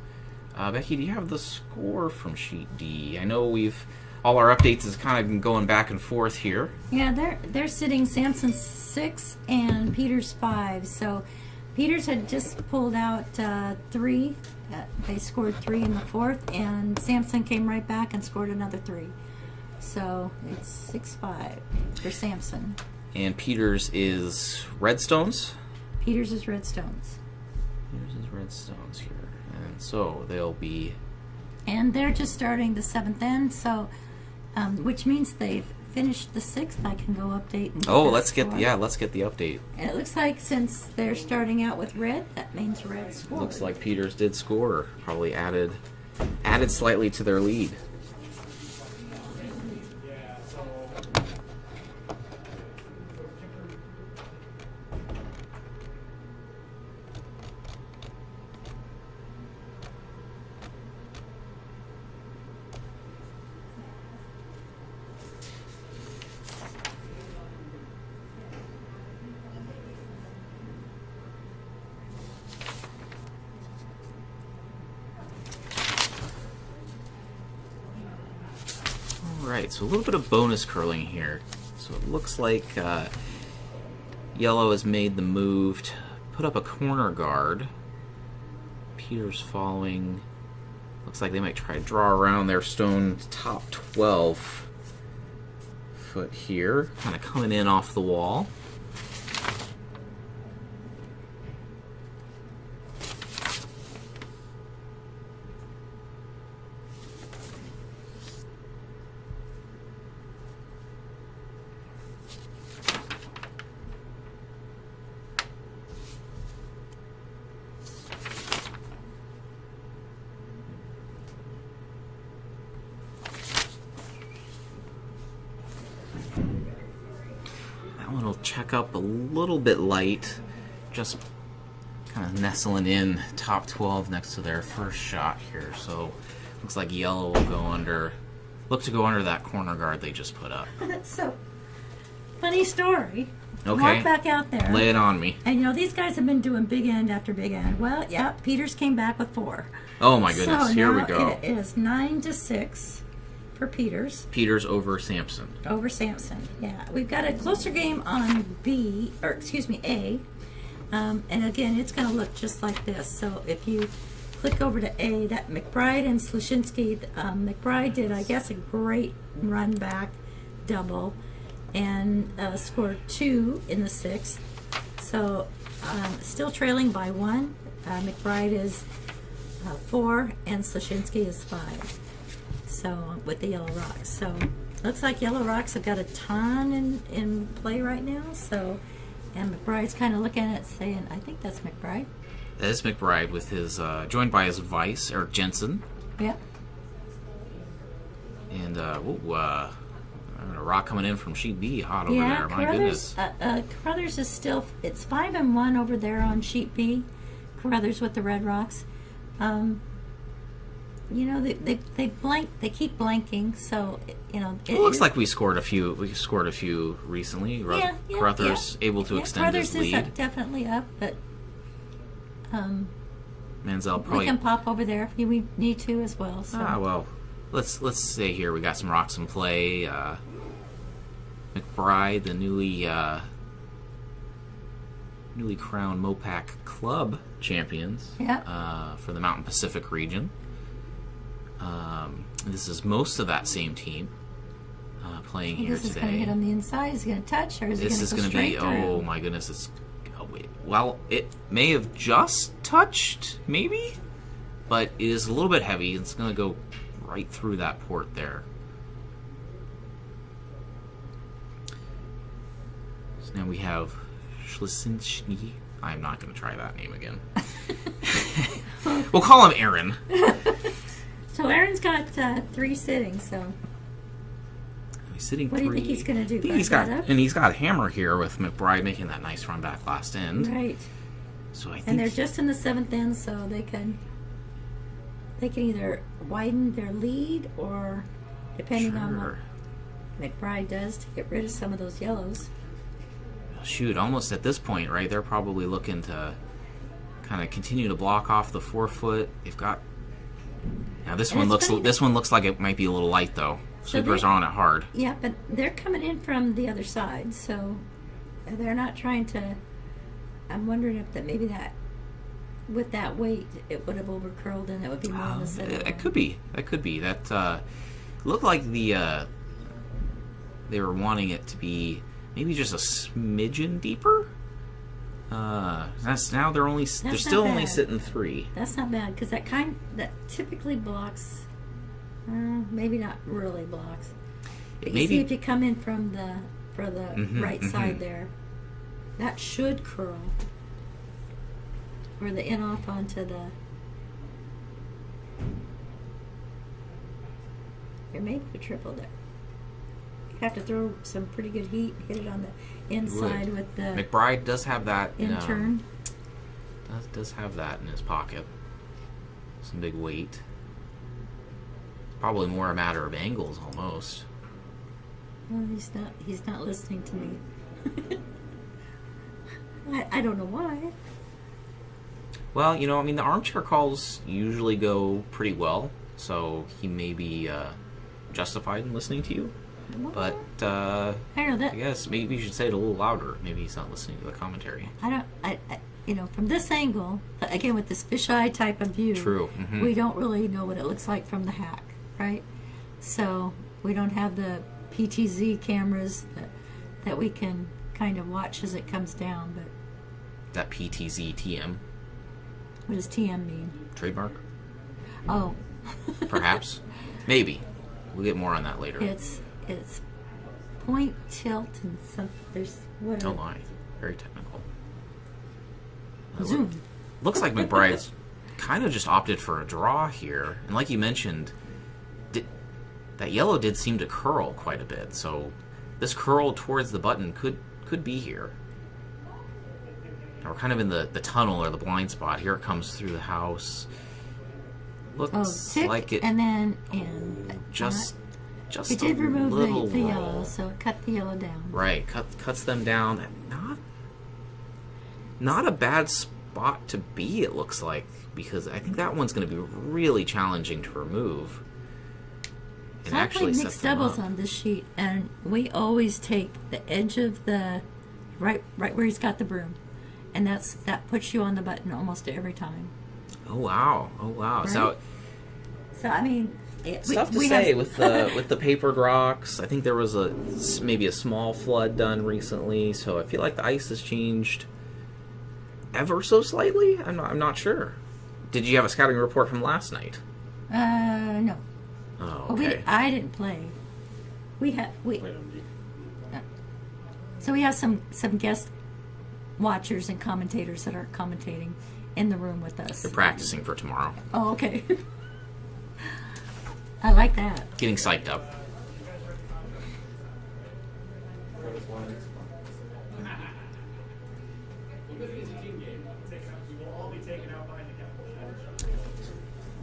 S1: Becky, do you have the score from sheet D? I know all our updates is kind of been going back and forth here.
S2: Yeah, they're sitting Samson 6 and Peters 5. So Peters had just pulled out 3. They scored 3 in the 4th, and Samson came right back and scored another 3. So it's 6-5 for Samson.
S1: And Peters is Redstones?
S2: Peters is Redstones.
S1: Peters is Redstones here. And so they'll be...
S2: And they're just starting the 7th end, so which means they've finished the 6th. I can go update and get
S1: let's get the update.
S2: And it looks like since they're starting out with red, that means red scored.
S1: Looks like Peters did score. Probably added slightly to their lead. Alright, so a little bit of bonus curling here. So it looks like Yellow has made the move to put up a corner guard. Peters following. Looks like they might try to draw around their stone top 12 foot here. Kind of coming in off the wall. Check up a little bit light, just kind of nestling in top 12 next to their first shot here. So looks like Yellow will look to go under that corner guard they just put up.
S2: So funny story.
S1: Okay,
S2: walk back out there,
S1: lay it on me.
S2: And these guys have been doing big end after big end. Well, yeah, Peters came back with 4.
S1: Oh my goodness,
S2: so
S1: here we
S2: now
S1: go.
S2: It is 9-6 for Peters.
S1: Peters over Sampson.
S2: Over Sampson, yeah. We've got a closer game on A. And again, it's going to look just like this. So if you click over to A, that McBride and Slushinsky, McBride did, I guess, a great run back double and scored 2 in the 6th. So still trailing by 1. McBride is 4, and Slashinsky is 5. So with the yellow rocks. So looks like yellow rocks have got a ton in play right now. So, and McBride's kind of looking at it saying, I think that's McBride.
S1: That is McBride with his joined by his vice Eric Jensen.
S2: Yeah.
S1: And a rock coming in from sheet B, hot over there. My goodness.
S2: Carruthers is still, it's 5-1 over there on sheet B. Carruthers with the red rocks. You know, they blank. They keep blanking. So you know,
S1: it looks like we scored a few. We scored a few recently. Carruthers able to extend
S2: Carruthers
S1: his lead.
S2: Is definitely up, but
S1: Mansell probably.
S2: We can pop over there if we need to as well. So.
S1: Well, let's say here we got some rocks in play. McBride, the newly crowned Mopac Club champions.
S2: Yeah.
S1: For the Mountain Pacific region. This is most of that same team playing here today.
S2: This is going to hit on the inside. Is it going to touch, or is it going to go straight through?
S1: This is going to be, oh my goodness, well, it may have just touched, maybe, but it is a little bit heavy. It's going to go right through that port there. So now we have Schlesinsky. I'm not going to try that name again. We'll call him Aaron.
S2: So Aaron's got 3 sittings, so...
S1: He's sitting
S2: what
S1: 3.
S2: What do you think he's going to do?
S1: He's got a hammer here with McBride making that nice run back last end.
S2: Right.
S1: So I think...
S2: And they're just in the 7th end, so they can either widen their lead or, depending on what McBride does, to get rid of some of those yellows.
S1: Shoot, almost at this point, right? They're probably looking to kind of continue to block off the 4-foot. They've got... Now this one looks like it might be a little light though. Sweepers are on it hard.
S2: Yeah, but they're coming in from the other side, so they're not trying to. I'm wondering if maybe with that weight it would have overcurled and it would be more on the center.
S1: It could be. That could be. That looked like they were wanting it to be maybe just a smidgen deeper. They're still only sitting 3.
S2: That's not bad because that typically blocks. Maybe not really blocks. But you see if you come in from the right side there, that should curl. Or the in off onto the. There may be a triple there. You have to throw some pretty good heat, hit it on the inside with the.
S1: McBride does have that
S2: in turn.
S1: Does have that in his pocket. Some big weight. Probably more a matter of angles almost.
S2: Well, he's not listening to me. I don't know why.
S1: Well, you know, I mean, the armchair calls usually go pretty well, so he may be justified in listening to you. But I guess maybe you should say it a little louder. Maybe he's not listening to the commentary.
S2: From this angle, again with this fisheye type of view,
S1: true.
S2: We don't really know what it looks like from the hack, right? So we don't have the PTZ cameras that we can kind of watch as it comes down. But
S1: that PTZ TM.
S2: What does TM mean?
S1: Trademark.
S2: Oh.
S1: Perhaps. Maybe. We'll get more on that later.
S2: It's point, tilt, and some. There's what?
S1: Don't lie. Very technical.
S2: Zoom.
S1: Looks like McBride's kind of just opted for a draw here, and like you mentioned, that yellow did seem to curl quite a bit. So this curl towards the button could be here. Now we're kind of in the tunnel or the blind spot. Here it comes through the house. Looks like it.
S2: And then in
S1: just
S2: it did remove the
S1: roll.
S2: yellow, so it cut the yellow down.
S1: Right, cuts them down. Not a bad spot to be, it looks like, because I think that one's going to be really challenging to remove.
S2: So I played mixed doubles on this sheet, and we always take the edge of the right where he's got the broom, and that puts you on the button almost every time.
S1: Oh wow! Right? So
S2: I mean,
S1: it's tough to say with the papered rocks. I think there was maybe a small flood done recently, so I feel like the ice has changed ever so slightly. I'm not sure. Did you have a scouting report from last night?
S2: No.
S1: Oh,
S2: Well,
S1: okay.
S2: I didn't play. So we have some guest watchers and commentators that are commentating in the room with us.
S1: You're practicing for tomorrow.
S2: Oh, okay. I like that.
S1: Getting psyched up.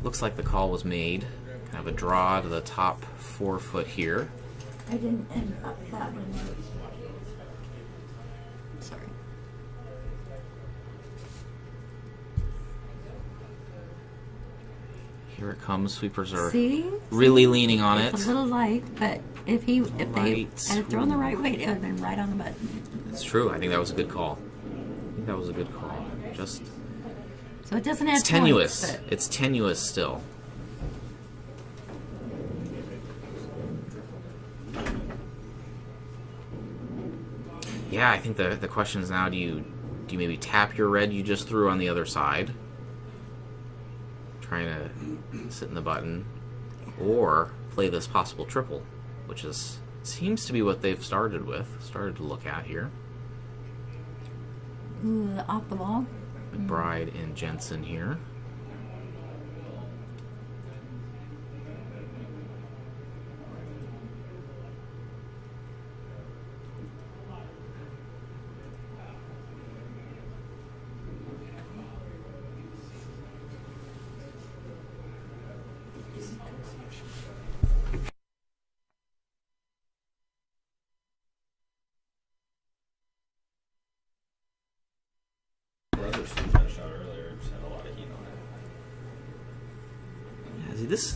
S1: Looks like the call was made. Kind of a draw to the top 4 foot here.
S2: I didn't end up that one. Sorry.
S1: Here it comes. Sweepers are
S2: See?
S1: really leaning on
S2: It's
S1: it.
S2: a little light, but if they
S1: Right.
S2: had thrown the right weight, it would have been right on the button.
S1: It's true. I think that was a good call. Just
S2: So it doesn't have
S1: it's tenuous.
S2: points, but
S1: It's tenuous still. Yeah, I think the question is now: do you maybe tap your red you just threw on the other side, trying to sit in the button, or play this possible triple, which seems to be what they've started to look at here.
S2: off the wall.
S1: McBride and Jensen here.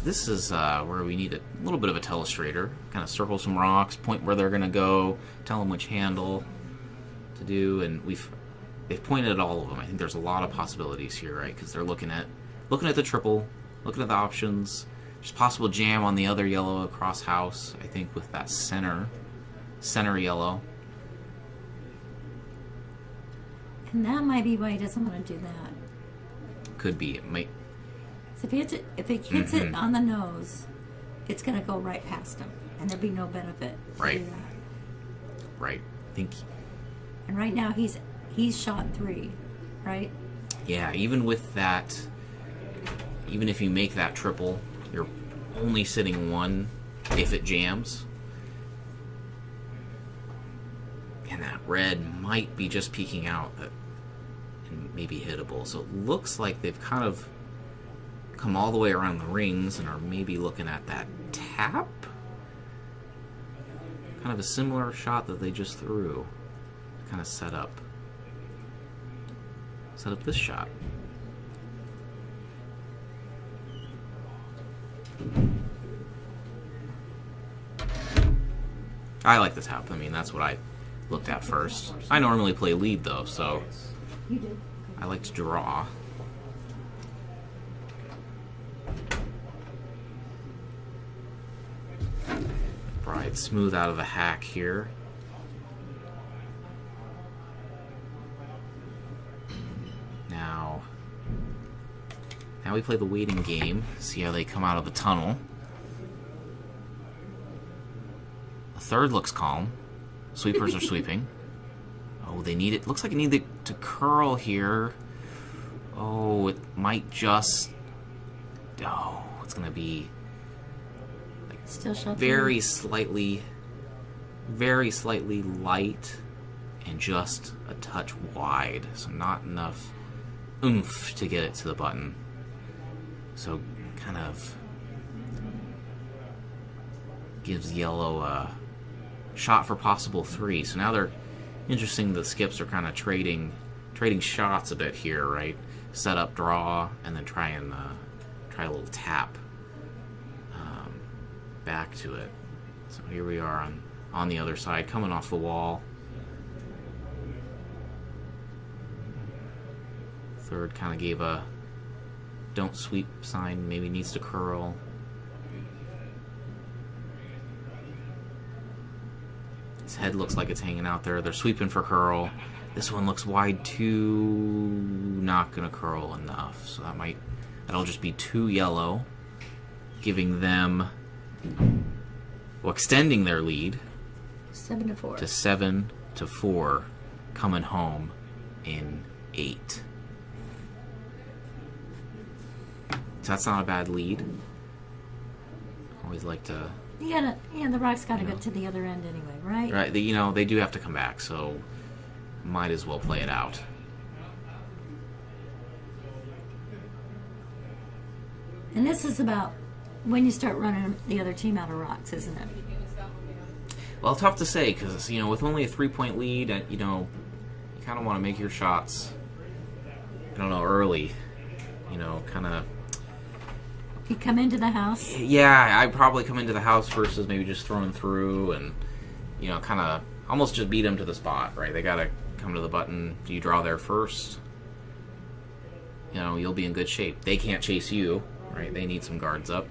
S1: This is where we need a little bit of a telestrator. Kind of circle some rocks, point where they're going to go, tell them which handle to do, and they've pointed at all of them. I think there's a lot of possibilities here, right? Because they're looking at the triple, looking at the options. There's possible jam on the other yellow across house. I think with that center yellow.
S2: And that might be why he doesn't want to do that.
S1: Could be. It might.
S2: So if he hits it on the nose, it's going to go right past him, and there'll be no benefit. to
S1: Right.
S2: do that.
S1: Right. I think.
S2: And right now he's shot 3, right?
S1: Yeah. Even with that, even if you make that triple, you're only sitting 1 if it jams. And that red might be just peeking out and maybe hittable. So it looks like they've kind of come all the way around the rings and are maybe looking at that tap. Kind of a similar shot that they just threw. Kind of set up this shot. I like the tap. I mean, that's what I looked at first. I normally play lead though, so
S2: You did.
S1: I like to draw. Bride smooth out of the hack here. Now we play the waiting game, see how they come out of the tunnel. The third looks calm. Sweepers are sweeping. Oh, they need it. Looks like it needed to curl here. Oh, it might just... Oh, it's going to be
S2: Still shot
S1: very slightly light and just a touch wide. So not enough oomph to get it to the button. So kind of gives yellow a shot for possible 3. So now they're interesting. The skips are kind of trading shots a bit here, right? Set up, draw, and then try a little tap back to it. So here we are on the other side, coming off the wall. Third kind of gave a don't sweep sign, maybe needs to curl. His head looks like it's hanging out there. They're sweeping for curl. This one looks wide too, not gonna curl enough. So that might That'll just be 2 yellow, giving them, well, extending their lead
S2: 7-4.
S1: to 7-4, coming home in 8. So that's not a bad lead. Always like to...
S2: Yeah, the rock's got to
S1: You know.
S2: go to the other end anyway, right?
S1: Right, they do have to come back, so might as well play it out.
S2: And this is about when you start running the other team out of rocks, isn't it?
S1: Well, tough to say, because, with only a 3-point lead, you kind of want to make your shots, early. Kind of...
S2: You come into the house.
S1: Yeah, I'd probably come into the house versus maybe just throwing through and, kind of almost just beat them to the spot, right? They got to come to the button. Do you draw there first? You'll be in good shape. They can't chase you, right? They need some guards up.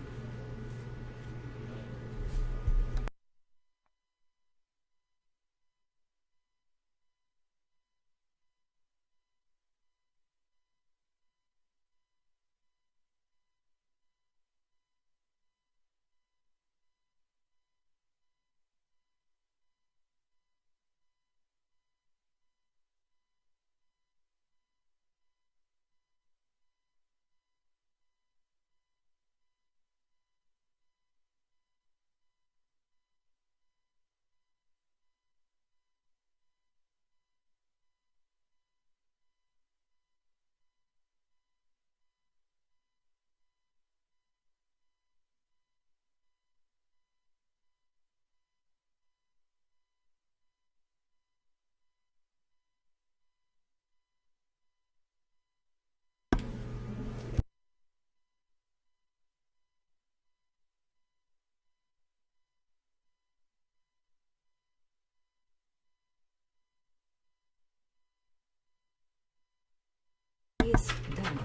S2: He's done.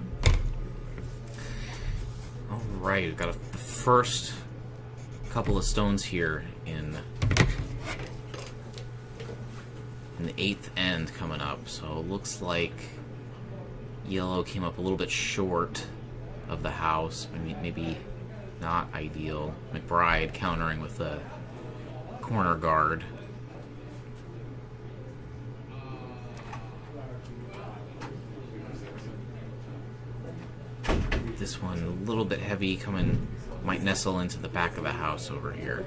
S1: All right, we've got the first couple of stones here in the 8th end coming up. So it looks like yellow came up a little bit short of the house. Maybe not ideal. McBride countering with the corner guard. This one a little bit heavy, might nestle into the back of the house over here.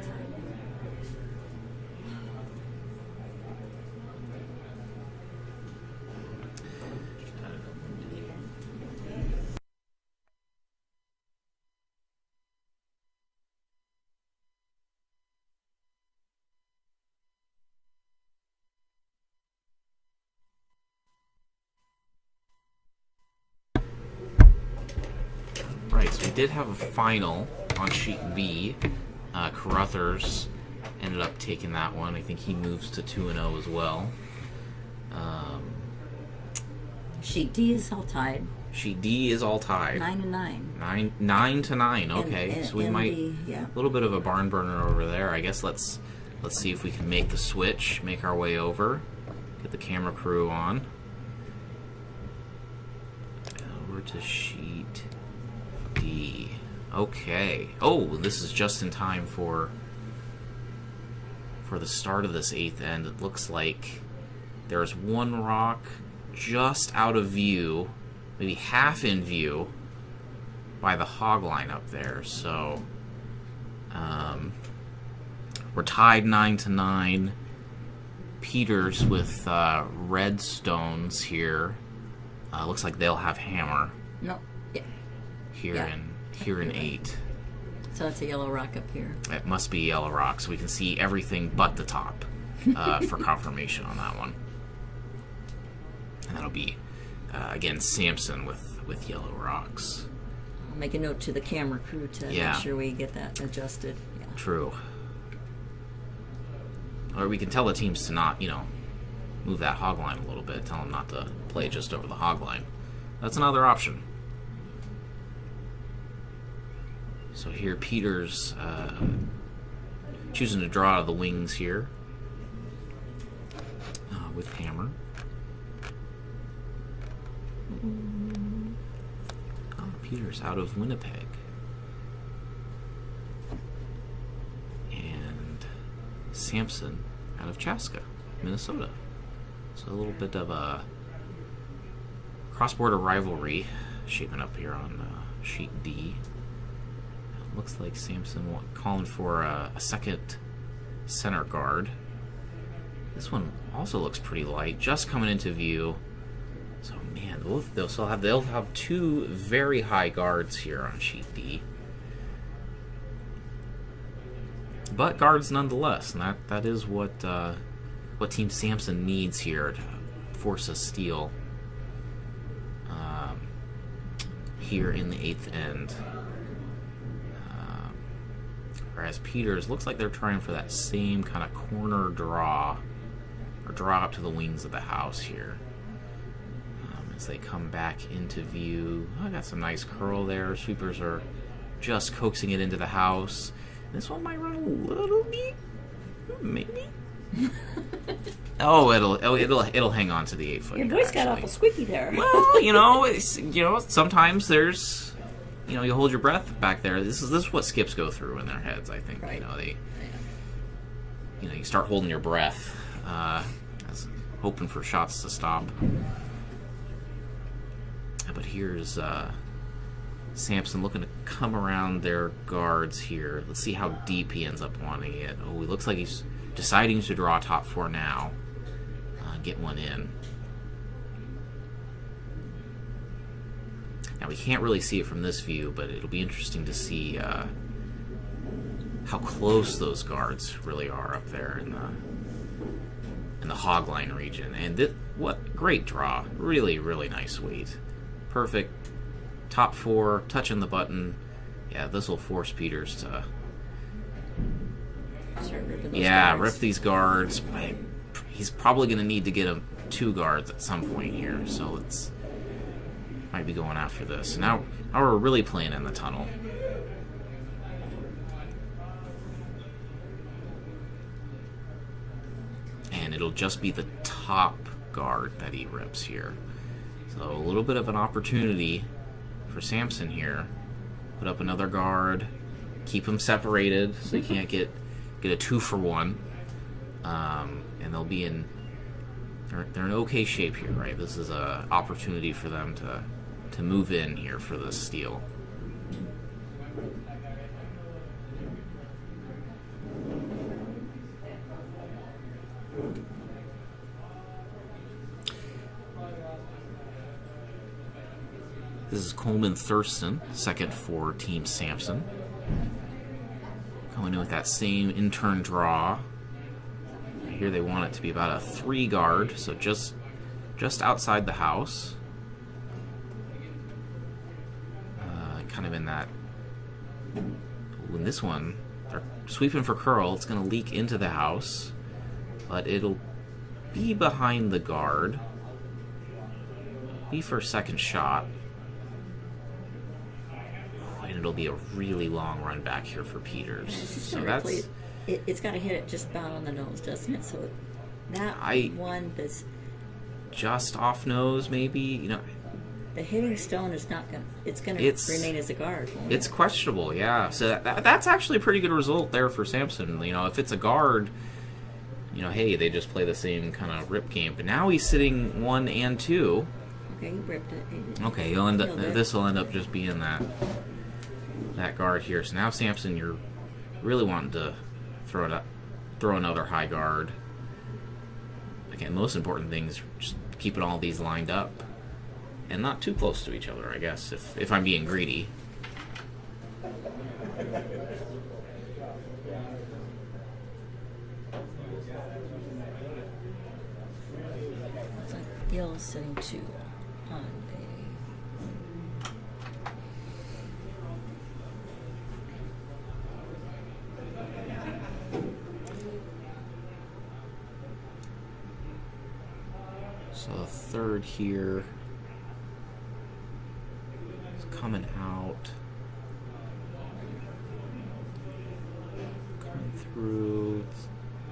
S1: Right, so we did have a final on sheet B. Carruthers ended up taking that one. I think he moves to 2-0 as well.
S2: Sheet D is all tied.
S1: Sheet D is all tied.
S2: 9-9.
S1: 9-9. Okay,
S2: And-
S1: so we
S2: and
S1: might
S2: yeah.
S1: a little bit of a barn burner over there. I guess let's see if we can make the switch, make our way over, get the camera crew on. Over to sheet D. Okay. Oh, this is just in time for the start of this 8th end. It looks like there's one rock just out of view, maybe half in view, by the hog line up there. So we're tied 9-9. Peters with red stones here. Looks like they'll have hammer
S2: No. Yeah.
S1: here
S2: Yeah.
S1: in 8.
S2: So it's a yellow rock up here.
S1: It must be yellow rock, so we can see everything but the top for confirmation on that one. And that'll be again Samson with yellow rocks.
S2: I'll make a note to the camera crew to
S1: Yeah.
S2: make sure we get that adjusted. Yeah.
S1: True. Or we can tell the teams to not, move that hog line a little bit. Tell them not to play just over the hog line. That's another option. So here Peters choosing to draw out of the wings here with hammer. Peters out of Winnipeg. And Sampson out of Chaska, Minnesota. So a little bit of a cross-border rivalry shaping up here on sheet D. Looks like Sampson calling for a second center guard. This one also looks pretty light, just coming into view. So man, they'll have two very high guards here on sheet D. But guards nonetheless, and that is what Team Sampson needs here to force a steal here in the 8th end. Whereas Peters looks like they're trying for that same kind of corner draw, or draw up to the wings of the house here. As they come back into view. I got some nice curl there. Sweepers are just coaxing it into the house. This one might run a little deep, maybe. It'll hang on to the 8-foot.
S2: Your voice got awful squeaky there.
S1: Well, sometimes there's. You hold your breath back there. This is what skips go through in their heads, I think.
S2: Right.
S1: You start holding your breath, hoping for shots to stop. But here's Sampson looking to come around their guards here. Let's see how deep he ends up wanting it. Oh, it looks like he's deciding to draw top 4 now. Get one in. Now, we can't really see it from this view, but it'll be interesting to see how close those guards really are up there in the hog line region. And what great draw. Really, really nice weight. Perfect. Top 4, touching the button. Yeah, this will force Peters to rip these guards. But he's probably going to need to get him 2 guards at some point here, so it's might be going after this. Now we're really playing in the tunnel. And it'll just be the top guard that he rips here. So a little bit of an opportunity for Sampson here. Put up another guard, keep them separated so you can't get a 2-for-1. And they'll be they're in okay shape here, right? This is a opportunity for them to move in here for this steal. This is Coleman Thurston, second for Team Sampson. Coming in with that same intern draw. Here they want it to be about a 3 guard, so just outside the house. Kind of in that. In this one, they're sweeping for curl. It's going to leak into the house, but it'll be behind the guard. Be for a second shot. And it'll be a really long run back here for Peters. So that's.
S2: It's got to hit it just about on the nose, doesn't it? So one that's
S1: just off nose, maybe.
S2: The hitting stone is not going to... It's going to remain as a guard.
S1: It's questionable, yeah. So that's actually a pretty good result there for Sampson. If it's a guard, hey, they just play the same kind of rip game. But now he's sitting 1 and 2.
S2: Okay, he ripped it.
S1: Okay, this will end up just being that guard here. So now Sampson, you're really wanting to throw another high guard. Again, most important thing is just keeping all these lined up. And not too close to each other, I guess, if I'm being greedy.
S2: It's like yellow sitting 2 on
S1: So the third here. Coming out, coming through,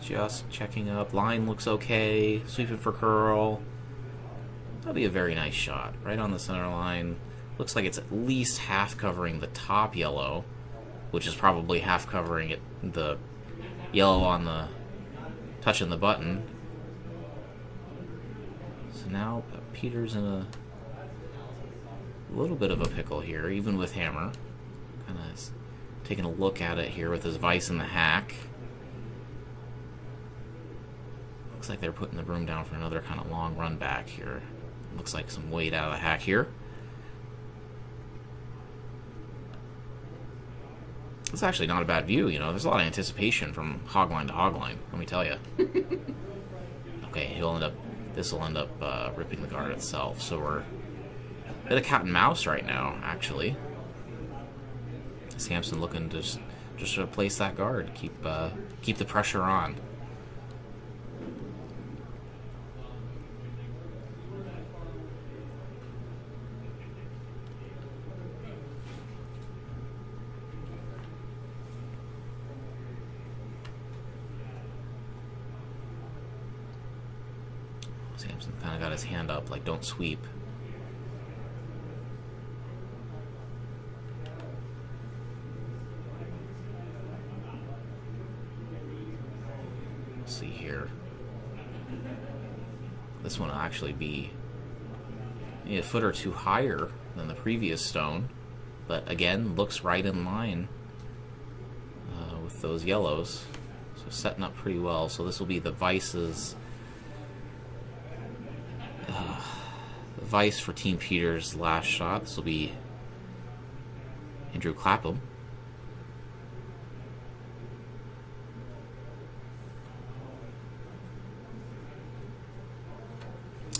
S1: just checking up. Line looks okay. Sweeping for curl. That'll be a very nice shot, right on the center line. Looks like it's at least half covering the top yellow, which is probably half covering it, the yellow on the touching the button. So now Peter's in a little bit of a pickle here, even with hammer. Kind of taking a look at it here with his vise in the hack. Looks like they're putting the broom down for another kind of long run back here. Looks like some weight out of the hack here. It's actually not a bad view, you know. There's a lot of anticipation from hogline to hogline, let me tell you. Okay, this will end up ripping the guard itself. So we're a bit of cat and mouse right now, actually. Samson looking to just to place that guard, keep the pressure on. Samson kind of got his hand up, like, don't sweep. Let's see here. This one will actually be maybe a foot or two higher than the previous stone, but again, looks right in line with those yellows. So setting up pretty well. So this will be the vices. Vice for Team Peter's last shot. This will be Andrew Clapham.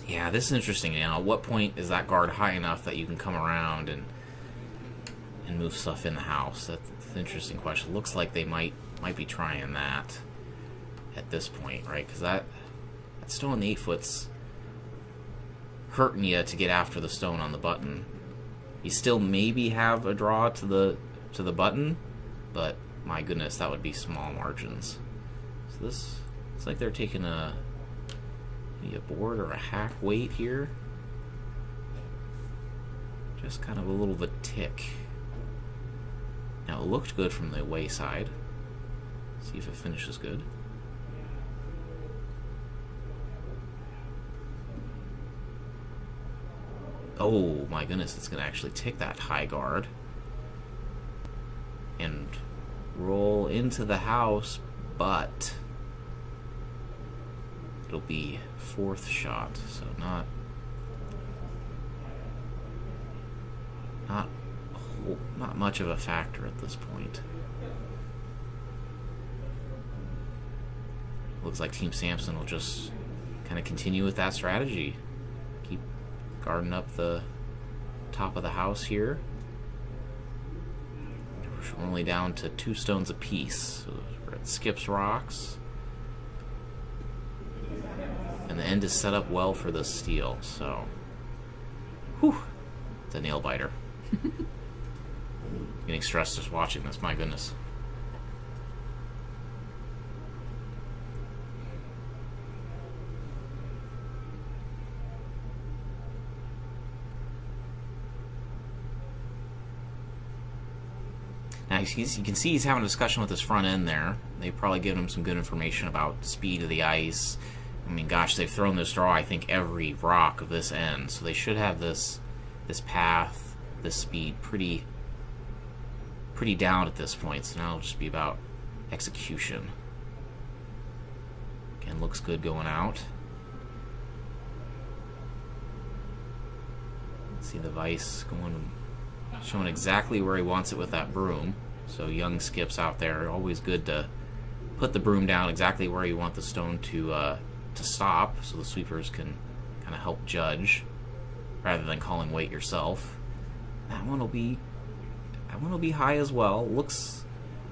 S1: Yeah, this is interesting. Now, at what point is that guard high enough that you can come around and move stuff in the house? That's an interesting question. Looks like they might be trying that at this point, right? Because that stone 8 foot's hurting you to get after the stone on the button. You still maybe have a draw to the button, but my goodness, that would be small margins. So this looks like they're taking maybe a board or a hack weight here. Just kind of a little bit tick. Now it looked good from the away side. See if it finishes good. Oh my goodness, it's going to actually tick that high guard and roll into the house, but it'll be 4th shot, so not much of a factor at this point. Looks like Team Samson will just kind of continue with that strategy. Keep guarding up the top of the house here. We're only down to 2 stones apiece. So we're at Skip's Rocks. And the end is set up well for the steel, so whew, it's a nail biter. Getting stressed just watching this, my goodness. Now you can see he's having a discussion with his front end there. They've probably given him some good information about speed of the ice. I mean, gosh, they've thrown this draw, I think, every rock of this end. So they should have this path, this speed pretty down at this point. So now it'll just be about execution. Again, looks good going out. See the vise showing exactly where he wants it with that broom. So young Skips out there, always good to put the broom down exactly where you want the stone to stop, so the sweepers can kind of help judge rather than calling weight yourself. That one will be high as well. Looks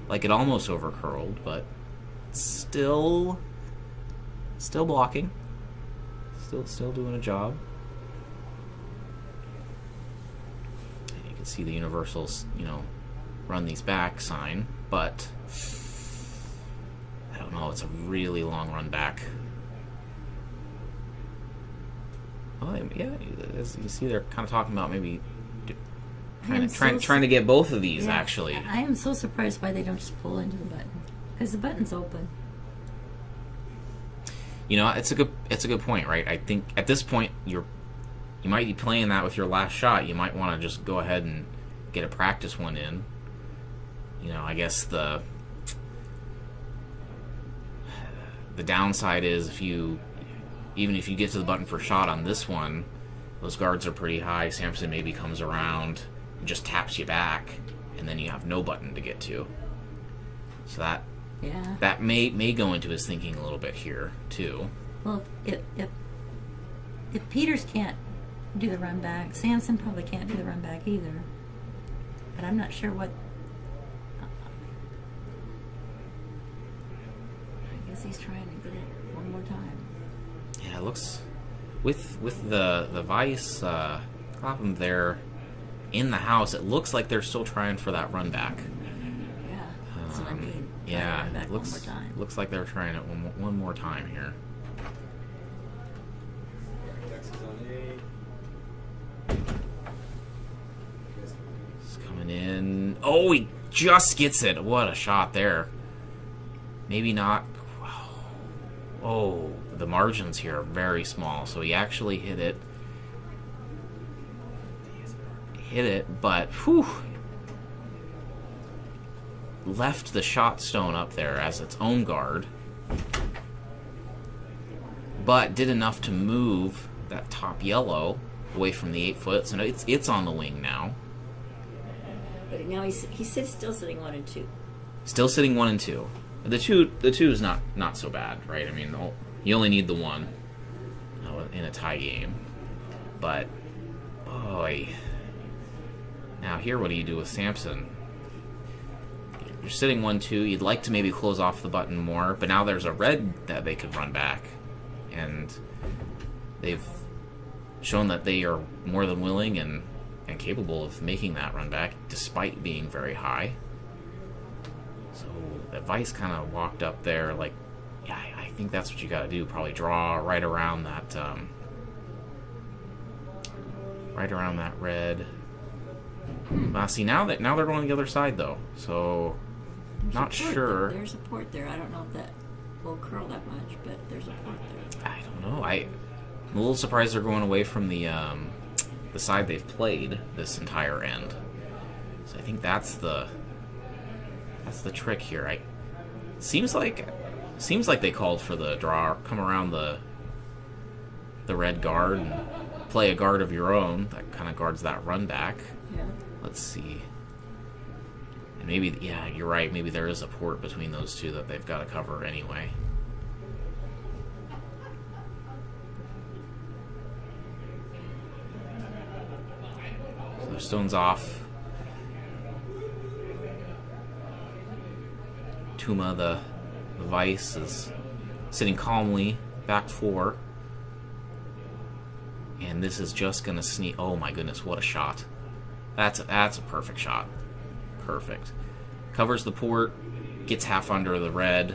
S1: like it almost overcurled, but still blocking. Still doing a job. And you can see the universals, run these back sign, but I don't know, it's a really long run back. Well, yeah, as you see, they're kind of talking about maybe Trying to get both of these,
S2: Yeah.
S1: actually.
S2: I am so surprised why they don't just pull into the button, because the button's open.
S1: You know, it's a good point, right? I think at this point you might be playing that with your last shot. You might want to just go ahead and get a practice one in. You know, I guess the downside is even if you get to the button for shot on this one, those guards are pretty high. Samson maybe comes around and just taps you back, and then you have no button to get to. So that may go into his thinking a little bit here too.
S2: Well, if Peters can't do the run back, Samson probably can't do the run back either. But I'm not sure what. I guess he's trying to get it one more time.
S1: Yeah, it looks with the Vice Clapham there in the house. It looks like they're still trying for that run back.
S2: Yeah, that's what I mean.
S1: Yeah,
S2: Run back
S1: it
S2: one more time.
S1: looks like they're trying it one more time here. It's coming in. Oh, he just gets it. What a shot there. Maybe not. Oh, the margins here are very small, so he actually hit it, but whew, left the shot stone up there as its own guard, but did enough to move that top yellow away from the 8 foot, so it's on the wing now.
S2: But now he's still sitting 1 and 2.
S1: Still sitting 1 and 2. The two is not so bad, right? I mean, you only need the one in a tie game. But boy, now here, what do you do with Samson? You're sitting 1-2. You'd like to maybe close off the button more, but now there's a red that they could run back, and they've shown that they are more than willing and capable of making that run back, despite being very high. So the Vice kind of walked up there like, yeah, I think that's what you got to do. Probably draw right around that red. See, now they're going the other side though, so
S2: There's
S1: not sure.
S2: There's a port there. I don't know if that will curl that much, but there's a port there.
S1: I don't know. I'm a little surprised they're going away from the side they've played this entire end. So I think that's the trick here. Seems like they called for the draw. Come around the red guard and play a guard of your own that kind of guards that run back.
S2: Yeah.
S1: Let's see. And maybe, yeah, you're right. Maybe there is a port between those two that they've got to cover anyway. So their stone's off. Tuma, the Vice, is sitting calmly, back 4. And this is just going to sneak. Oh my goodness, what a shot. That's a perfect shot. Perfect. Covers the port, gets half under the red.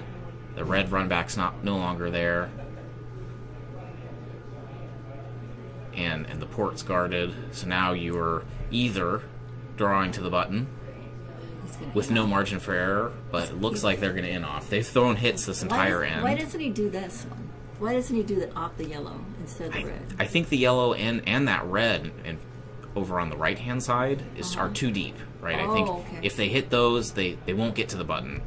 S1: The red run back's no longer there. And the port's guarded. So now you're either drawing to the button with no margin for error, but it looks like they're going to in off. They've thrown hits this entire end.
S2: Why doesn't he do this one? Why doesn't he do that off the yellow instead of the red?
S1: I think the yellow and that red and over on the right hand side are too deep, right? I think
S2: okay.
S1: if they hit those, they won't get to the button.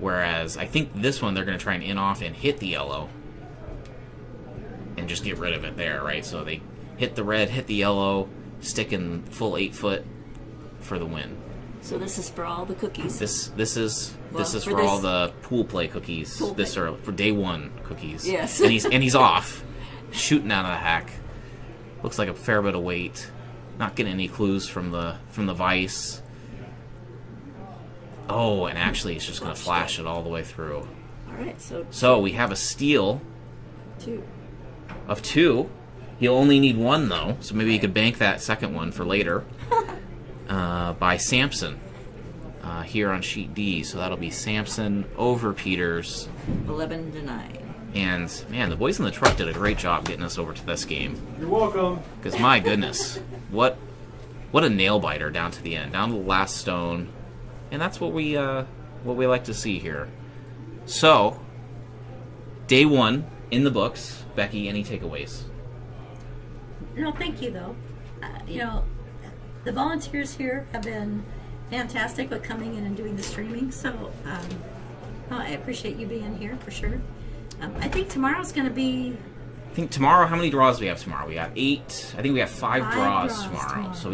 S1: Whereas I think this one they're going to try and in off and hit the yellow and just get rid of it there, right? So they hit the red, hit the yellow, stick in full 8 foot for the win.
S2: So this is for all the cookies.
S1: This is for all the pool play cookies. This are for day 1 cookies.
S2: Yes.
S1: and he's off, shooting out of the hack. Looks like a fair bit of weight. Not getting any clues from the Vice. Oh, and actually it's just going to flash it all the way through.
S2: All right,
S1: so we have a steal
S2: 2
S1: of 2. He'll only need 1 though, so maybe he could bank that second one for later. By Samson here on sheet D. So that'll be Samson over Peters.
S2: 11-9.
S1: And man, the boys in the truck did a great job getting us over to this game.
S3: You're welcome.
S1: Because my goodness, what What a nail biter down to the end, down to the last stone, and that's what we like to see here. So, day 1 in the books. Becky, any takeaways?
S2: No, thank you though. The volunteers here have been fantastic with coming in and doing the streaming. So I appreciate you being here for sure. I think tomorrow's going to be.
S1: I think tomorrow, how many draws do we have tomorrow? We got 8. I think we have 5 draws tomorrow. So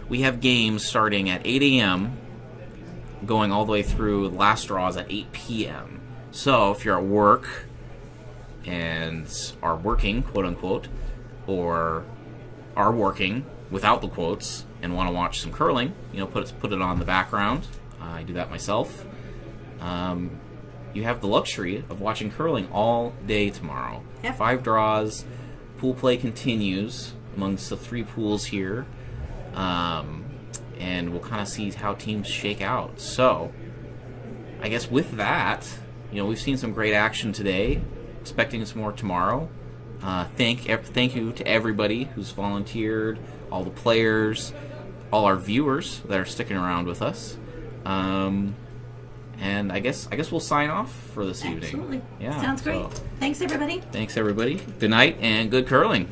S1: we have games starting at 8 a.m. going all the way through. The last draws at 8 p.m. So if you're at work and are working, quote unquote, or are working without the quotes and want to watch some curling, put it on the background. I do that myself. You have the luxury of watching curling all day tomorrow.
S2: Yep.
S1: 5 draws. Pool play continues amongst the 3 pools here. And we'll kind of see how teams shake out. So, I guess with that, we've seen some great action today. Expecting some more tomorrow. Thank you to everybody who's volunteered, all the players, all our viewers that are sticking around with us. And I guess we'll sign off for this evening.
S2: Absolutely.
S1: Yeah.
S2: Sounds great. Thanks, everybody.
S1: Thanks, everybody. Good night and good curling.